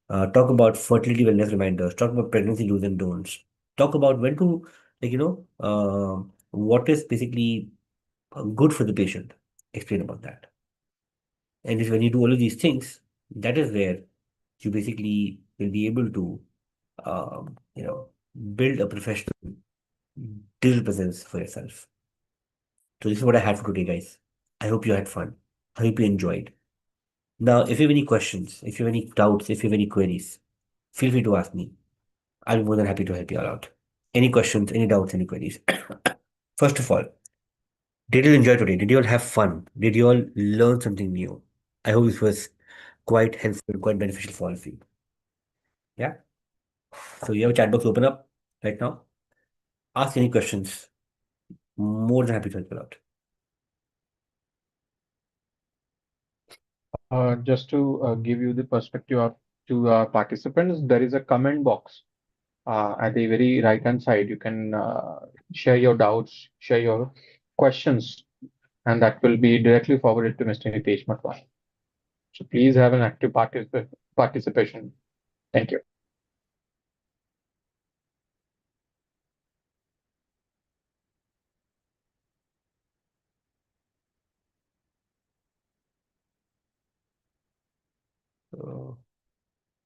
Talk about fertility wellness reminders, talk about pregnancy do's and don'ts, talk about when to, what is basically good for the patient, explain about that. And when you do all of these things, that is where you basically will be able to, build a professional digital presence for yourself. So this is what I had for today, guys. I hope you had fun. I hope you enjoyed. Now, if you have any questions, if you have any doubts, if you have any queries, feel free to ask me. I'll be more than happy to help you all out. Any questions, any doubts, any queries? First of all, did you enjoy today? Did you all have fun? Did you all learn something new? I hope this was quite helpful, quite beneficial for all of you. Yeah. So you have a chat box open up right now. Ask any questions. More than happy to help you out. Just to give you the perspective of to participants, there is a comment box at the very right-hand side. You can share your doubts, share your questions, and that will be directly forwarded to Mr. Hitesh Matwani. So please have an active participation. Thank you.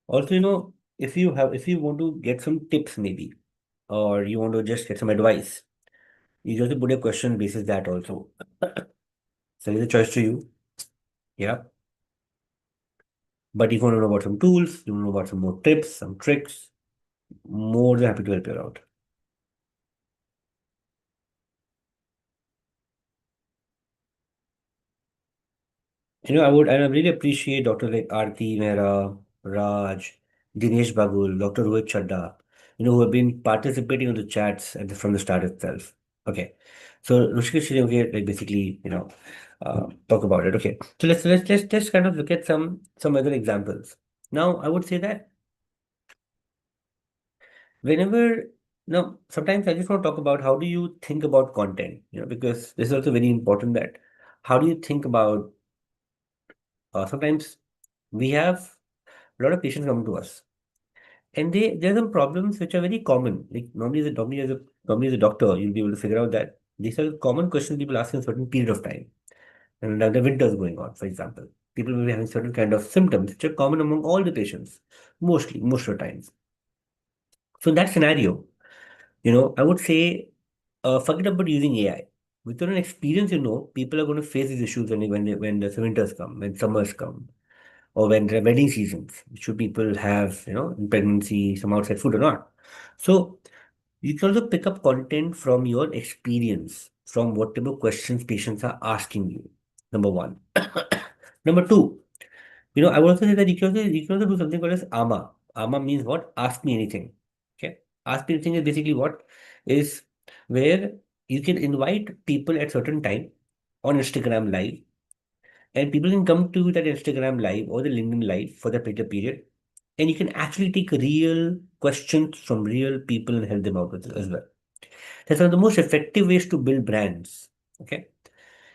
Also, if you want to get some tips maybe, or you want to just get some advice, you just put a question basis that also. So it's a choice to you. Yeah. But if you want to know about some tools, you want to know about some more tips, some tricks, more than happy to help you out. I really appreciate Dr. like Aarti Mehra, Raj, Dinesh Bagul, Dr. Rohit Chadda, who have been participating on the chats from the start itself. Okay. So Rushikesh, okay, like basically, talk about it. Okay. So let's kind of look at some other examples. Now, I would say that whenever now sometimes I just want to talk about how do you think about content, because this is also very important that how do you think about sometimes we have a lot of patients come to us and there are some problems which are very common. Like normally as a doctor, you'll be able to figure out that these are common questions people ask in a certain period of time. And now the winter is going on, for example. People will be having certain kind of symptoms which are common among all the patients, most of the times. So in that scenario, I would say forget about using AI. With your own experience, people are going to face these issues when the winters come, when summers come, or when there are wedding seasons. Should people have, in pregnancy, some outside food or not? So you can also pick up content from your experience, from whatever questions patients are asking you. Number one. Number two, I would also say that you can also do something called as AMA. AMA means what? Ask me anything. Okay. Ask me anything is basically what? Is where you can invite people at certain time on Instagram live, and people can come to that Instagram live or the LinkedIn live for that particular period, and you can actually take real questions from real people and help them out with it as well. That's one of the most effective ways to build brands. Okay.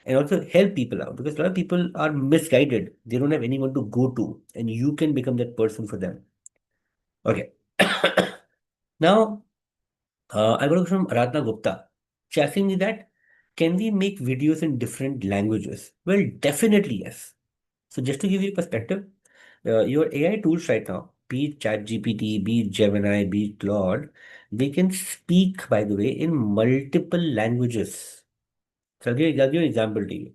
and also help people out, because a lot of people are misguided. They don't have anyone to go to, and you can become that person for them. Okay. Now, I got a question from Aradhana Gupta. She asking me that, can we make videos in different languages? Well, definitely yes. So just to give you perspective, your AI tools right now, be it ChatGPT, be it Gemini, be it Claude, they can speak, by the way, in multiple languages. So I'll give an example to you.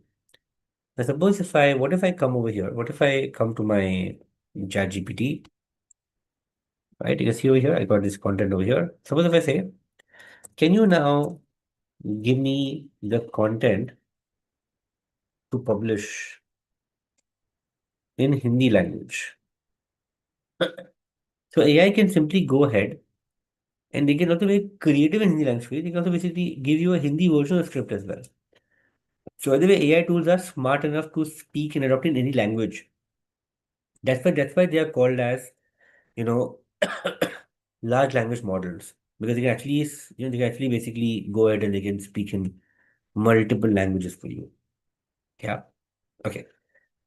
Now suppose what if I come over here? What if I come to my ChatGPT, right? You can see over here, I got this content over here. Suppose if I say, can you now give me the content to publish in Hindi language? So AI can simply go ahead and they can also be creative in Hindi language. They can also basically give you a Hindi version of the script as well. So by the way, AI tools are smart enough to speak and adopt in any language. That's why they are called as, you know, large language models, because they can actually they can actually basically go ahead and they can speak in multiple languages for you. Yeah. Okay.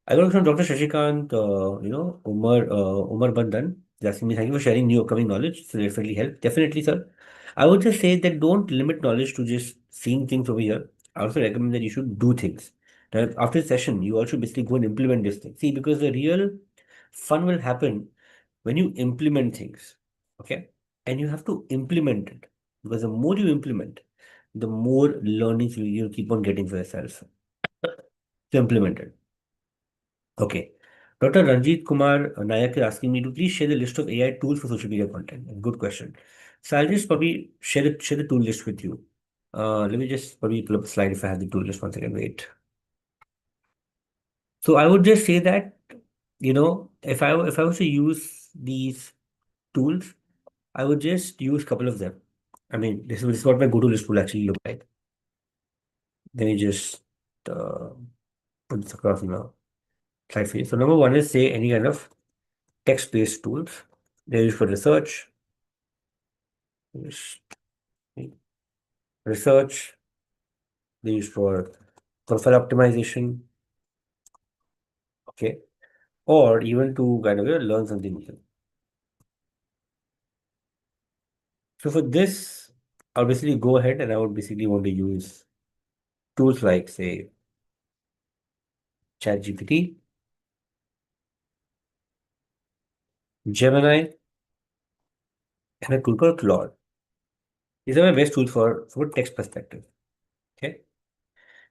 I got from Dr. Shashikant, Umar Bandhan. He's asking me, thank you for sharing new upcoming knowledge. So definitely help. Definitely, sir. I would just say that don't limit knowledge to just seeing things over here. I also recommend that you should do things. Now, after the session, you also basically go and implement this thing. See, because the real fun will happen when you implement things. Okay? And you have to implement it. Because the more you implement, the more learnings you'll keep on getting for yourself. To implement it. Okay. Dr. Ranjit Kumar Nayak is asking me to please share the list of AI tools for social media content. Good question. So I'll just probably share the tool list with you. Let me just probably pull up a slide if I have the tool list. One second, wait. So I would just say that, if I was to use these tools, I would just use a couple of them. I mean, this is what my go-to list will actually look like. Let me just uh, put this across now. Slide for you. So number one is, say, any kind of text-based tools. They're used for research, research, they're used for profile optimization, okay, or even to kind of learn something new. So for this, I'll basically go ahead and I would basically want to use tools like, say, ChatGPT, Gemini, and a tool called Claude. These are my best tools for text perspective. Okay.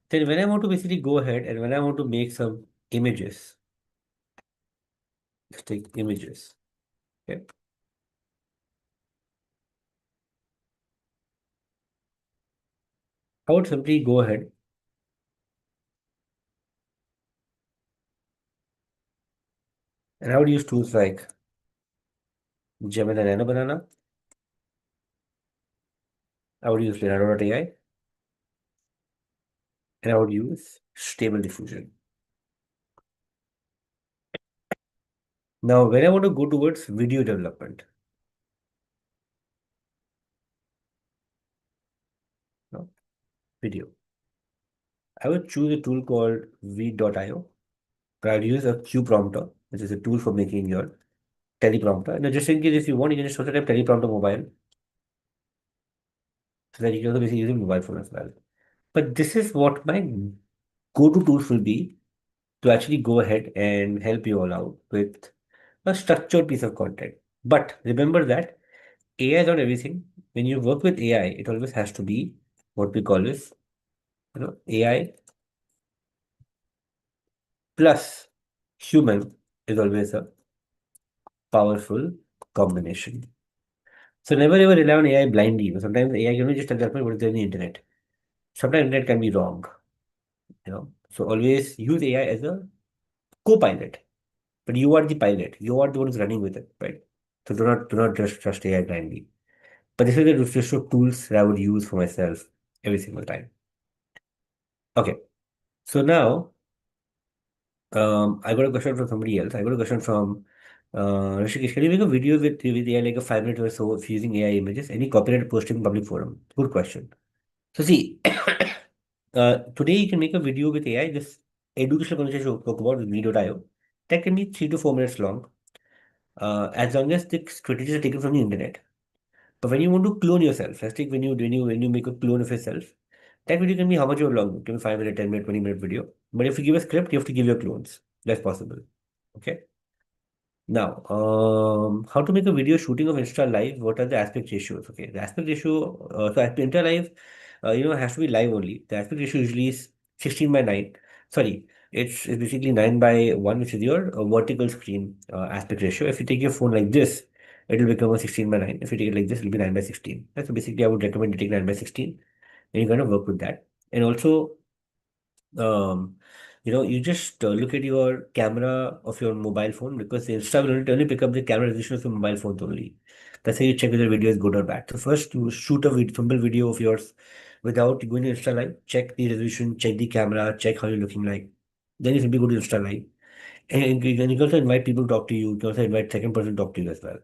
Then when I want to basically go ahead and when I want to make some images, let's take images. Okay. I would simply go ahead and I would use tools like Gemini Nano Banana. I would use Leonardo.ai, and I would use Stable Diffusion. Now, when I want to go towards video development, no, video, I would choose a tool called v.io. I'll use a Q prompter, which is a tool for making your teleprompter. Now, just in case if you want, you can just also type teleprompter mobile, so that you can also basically use a mobile phone as well. But this is what my go-to tools will be to actually go ahead and help you all out with a structured piece of content. But remember that AI is not everything. When you work with AI, it always has to be what we call is, AI plus human is always a powerful combination. So never ever rely on AI blindly. Sometimes AI can just tell that what is there in the internet. Sometimes internet can be wrong. So always use AI as a co-pilot. But you are the pilot. You are the one who's running with it, right? So do not just trust AI blindly. But this is the list of tools that I would use for myself every single time. Okay. So now I got a question from somebody else. I got a question from Rishikesh. Can you make a video with AI, like a 5 minute or so, of using AI images? Any copyright posting in public forum? Good question. So see, Today you can make a video with AI. This educational conversation we spoke about with video.io that can be 3 to 4 minutes long, as long as the footage is taken from the internet. But when you want to clone yourself, let's take when you make a clone of yourself, that video can be how much you long? It can be 5 minute, 10 minute, 20 minute video. But if you give a script, you have to give your clones. That's possible. Okay. Now, how to make a video shooting of Insta Live? What are the aspect ratios? Okay, the aspect ratio, Insta Live, has to be live only. The aspect ratio usually is 16 by 9. Sorry, it's basically 9 by 1, which is your vertical screen aspect ratio. If you take your phone like this, it will become a 16 by 9. If you take it like this, it will be 9 by 16. That's so basically, I would recommend you take 9 by 16, and you're going to work with that. And also, um, you just look at your camera of your mobile phone, because the Insta will only pick up the camera resolution of your mobile phone only. That's how you check whether the video is good or bad. So first, you shoot a simple video of yours without going to Insta Live. Check the resolution, check the camera, check how you're looking like. Then you simply go to Insta Live. And you can also invite people to talk to you. You can also invite second person to talk to you as well.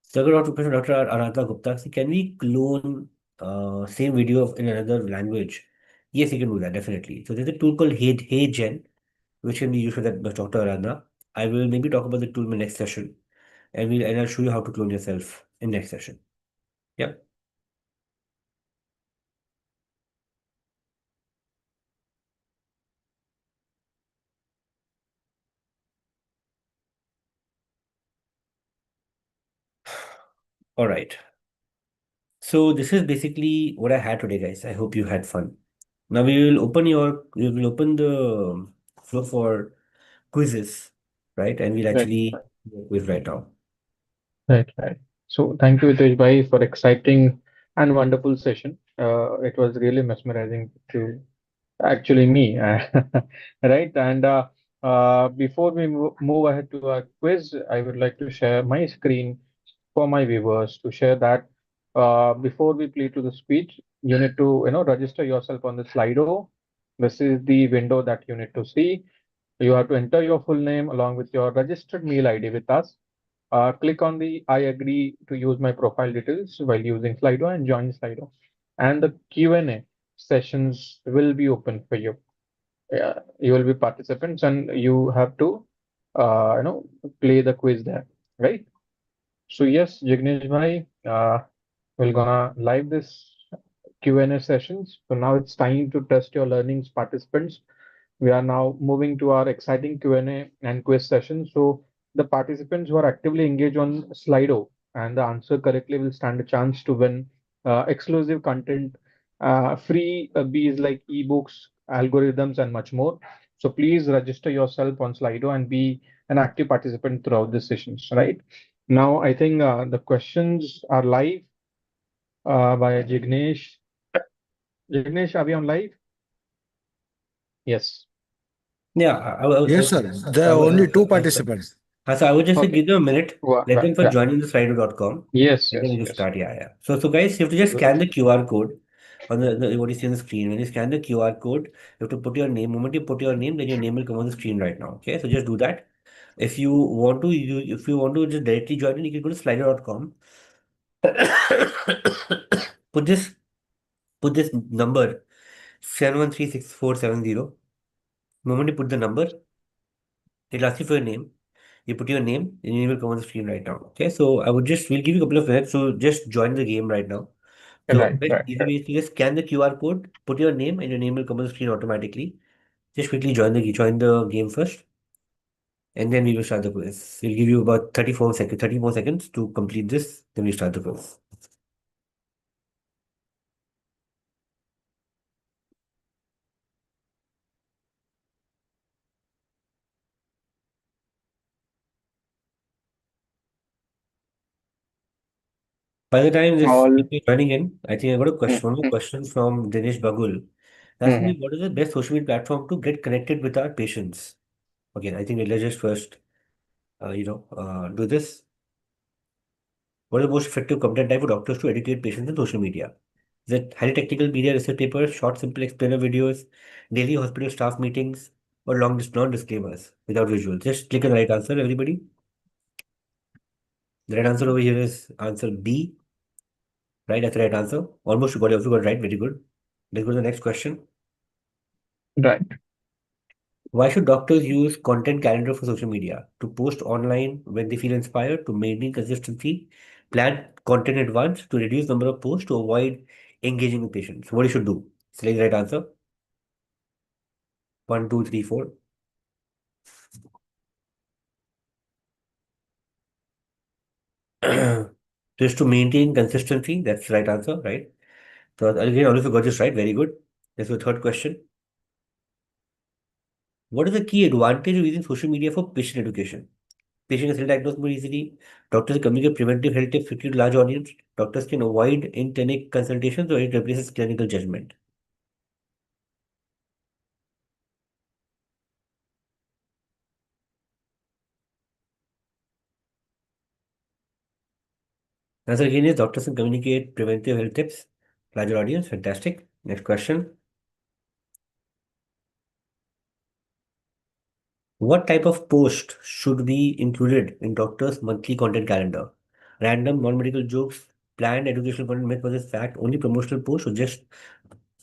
So I got a question, Dr. Aradhana Gupta. So can we clone same video in another language? Yes, you can do that, definitely. So there's a tool called HeyGen, which can be used for that by Dr. Aradhana. I will maybe talk about the tool in the next session, and I'll show you how to clone yourself in next session. Yeah. All right. So this is basically what I had today, guys. I hope you had fun. Now we will open the floor for quizzes, right? And we'll Right, actually do a quiz right now. right. So thank you, Hitesh bhai, for exciting and wonderful session. It was really mesmerizing to actually me, right? And before we move ahead to our quiz, I would like to share my screen for my viewers to share that before we play to the speech, you need to register yourself on the Slido. This is the window that you need to see. You have to enter your full name along with your registered mail ID with us. Click on the I agree to use my profile details while using Slido and join Slido. And the Q&A sessions will be open for you. You will be participants and you have to play the quiz there, right? So yes, Jignesh bhai, we're gonna live this Q&A sessions. So now it's time to test your learnings, participants. We are now moving to our exciting Q&A and quiz session. So the participants who are actively engaged on Slido and the answer correctly will stand a chance to win exclusive content, free Bs like ebooks, algorithms, and much more. So please register yourself on Slido and be an active participant throughout the sessions, right? Now, I think the questions are live by Jignesh. Jignesh, are we on live? Yes. Yeah, Yes, sir. There I are only two was, participants. so I would just say Okay. give them a minute. Let them for Yeah. joining the slido.com. Yes, And then yes, we can yes. start. Yeah. So guys, you have to just scan the QR code on what you see on the screen. When you scan the QR code, you have to put your name. The moment you put your name, then your name will come on the screen right now. Okay, so just do that. If you want to just directly join in, you can go to slido.com. put this put this number 7136470. The moment you put the number, it'll ask you for your name. You put your name, and your name will come on the screen right now. Okay, so we'll give you a couple of minutes. So just join the game right now. The Right, right. easy way is to just scan the QR code, put your name, and your name will come on the screen automatically. Just quickly join the game first, and then we will start the quiz. We'll give you about 30 more seconds to complete this. Then we start the quiz. By the time this All. people joining in, I think I got a Mm, question. One more mm, question from Dinesh Bagul. Asking me mm. what is the best social media platform to get connected with our patients. Okay, I think let's just first, do this. What is the most effective content type for doctors to educate patients in social media? Is it highly technical media research papers, short, simple explainer videos, daily hospital staff meetings, or non-disclaimers without visuals? Just click on the right answer, everybody. The right answer over here is answer B. Right, that's the right answer. Almost you got it right. Very good. Let's go to the next question. Right. Why should doctors use content calendar for social media? To post online when they feel inspired, to maintain consistency, plan content in advance, to reduce number of posts, to avoid engaging with patients. What you should do? Select the right answer. 1, 2, 3, 4. Just to maintain consistency, that's the right answer, right? So again, Oliver got this right. Very good. That's the third question. What is the key advantage of using social media for patient education? Patients can diagnose more easily. Doctors communicate preventive health tips quickly to large audience. Doctors can avoid in-clinic consultations or it replaces clinical judgment. Answer again is doctors can communicate preventive health tips. Larger audience, fantastic. Next question. What type of post should be included in doctor's monthly content calendar? Random, non-medical jokes, planned educational content, myth versus fact, only promotional posts, or just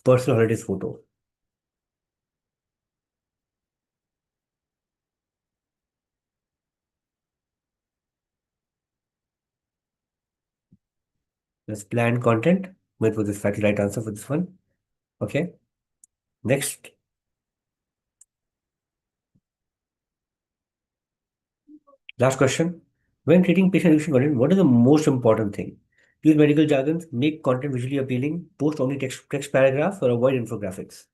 personal holidays photo? That's planned content. Myth versus fact, right answer for this one. Okay. Next. Last question. When creating patient education content, what is the most important thing? Use medical jargons, make content visually appealing, post only text paragraphs, or avoid infographics.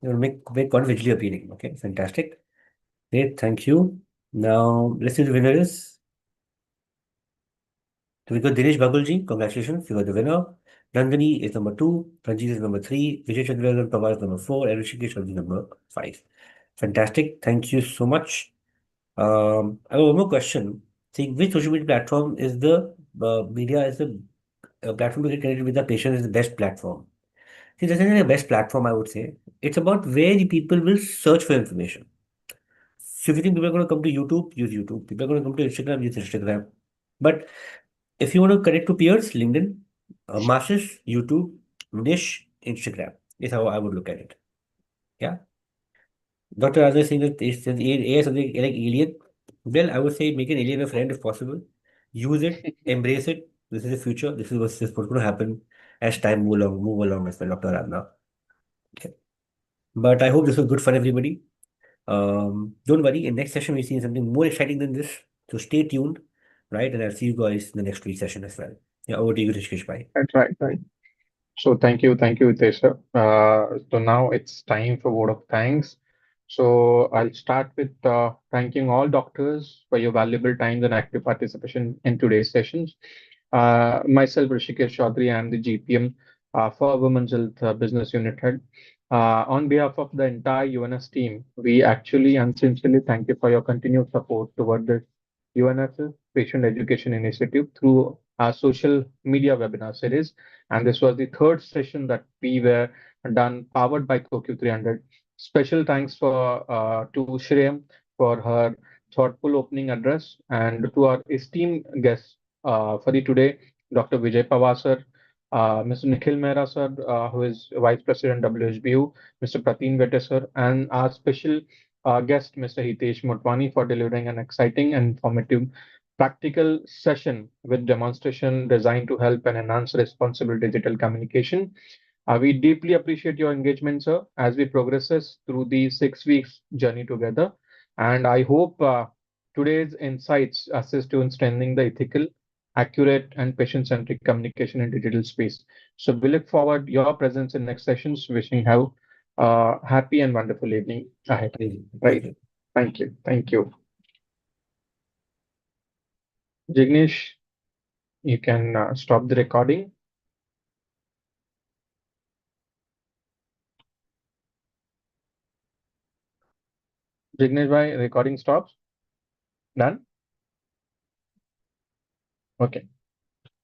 You know, make content visually appealing. Okay, fantastic. Great, thank you. Now let's see the winner is. So we got Dinesh Bagulji, congratulations, you got the winner. Nandini is number 2, Ranjit is number 3, Vijay Chandra Pawar is number 4, and Rishikesh is number 5. Fantastic, thank you so much. I have one more question. See, which social media platform is the media is the platform to get connected with the patient is the best platform? See, this isn't the best platform, I would say. It's about where the people will search for information. So if you think people are going to come to YouTube, use YouTube. People are going to come to Instagram, use Instagram. But if you want to connect to peers, LinkedIn, masses, YouTube, niche, Instagram is how I would look at it. Yeah. Dr. Raja is saying that AI is something like alien. Well, I would say make an alien a friend if possible. Use it, embrace it. This is the future. This is what's going to happen as time move along as well, Dr. Radna. Okay. But I hope this was good for everybody. Don't worry, in next session we'll see something more exciting than this. So stay tuned, right? And I'll see you guys in the next week session as well. Yeah, over to you, Rishikesh. Bye. Right. So thank you, Hitesh sir. So now it's time for word of thanks. So I'll start with thanking all doctors for your valuable time and active participation in today's sessions. Myself, Rishikesh Chaudhary, I am the GPM for Women's Health Business Unit Head. On behalf of the entire UNS team, we actually and sincerely thank you for your continued support toward the UNS's Patient Education Initiative through our social media webinar series. And this was the third session that we were done powered by CoQ300. Special thanks to Shreyam for her thoughtful opening address and to our esteemed guests for the today, Dr. Vijay Pawar sir, Mr. Nikhil Mehra sir, who is Vice President WHBU, Mr. Prateen Vete sir, and our special guest, Mr. Hitesh Motwani, for delivering an exciting and informative practical session with demonstration designed to help and enhance responsible digital communication. We deeply appreciate your engagement, sir, as we progresses through the 6 weeks journey together. And I hope today's insights assist you in strengthening the ethical, accurate, and patient-centric communication in digital space. So we look forward your presence in next sessions. Wishing you have happy and wonderful evening ahead. Thank Right. you. Thank you. Thank you. Jignesh, you can stop the recording. Jignesh bhai, recording stops. Done? Okay.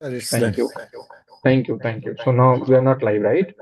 It's Thank done. you. Thank you. So now we are not live, right?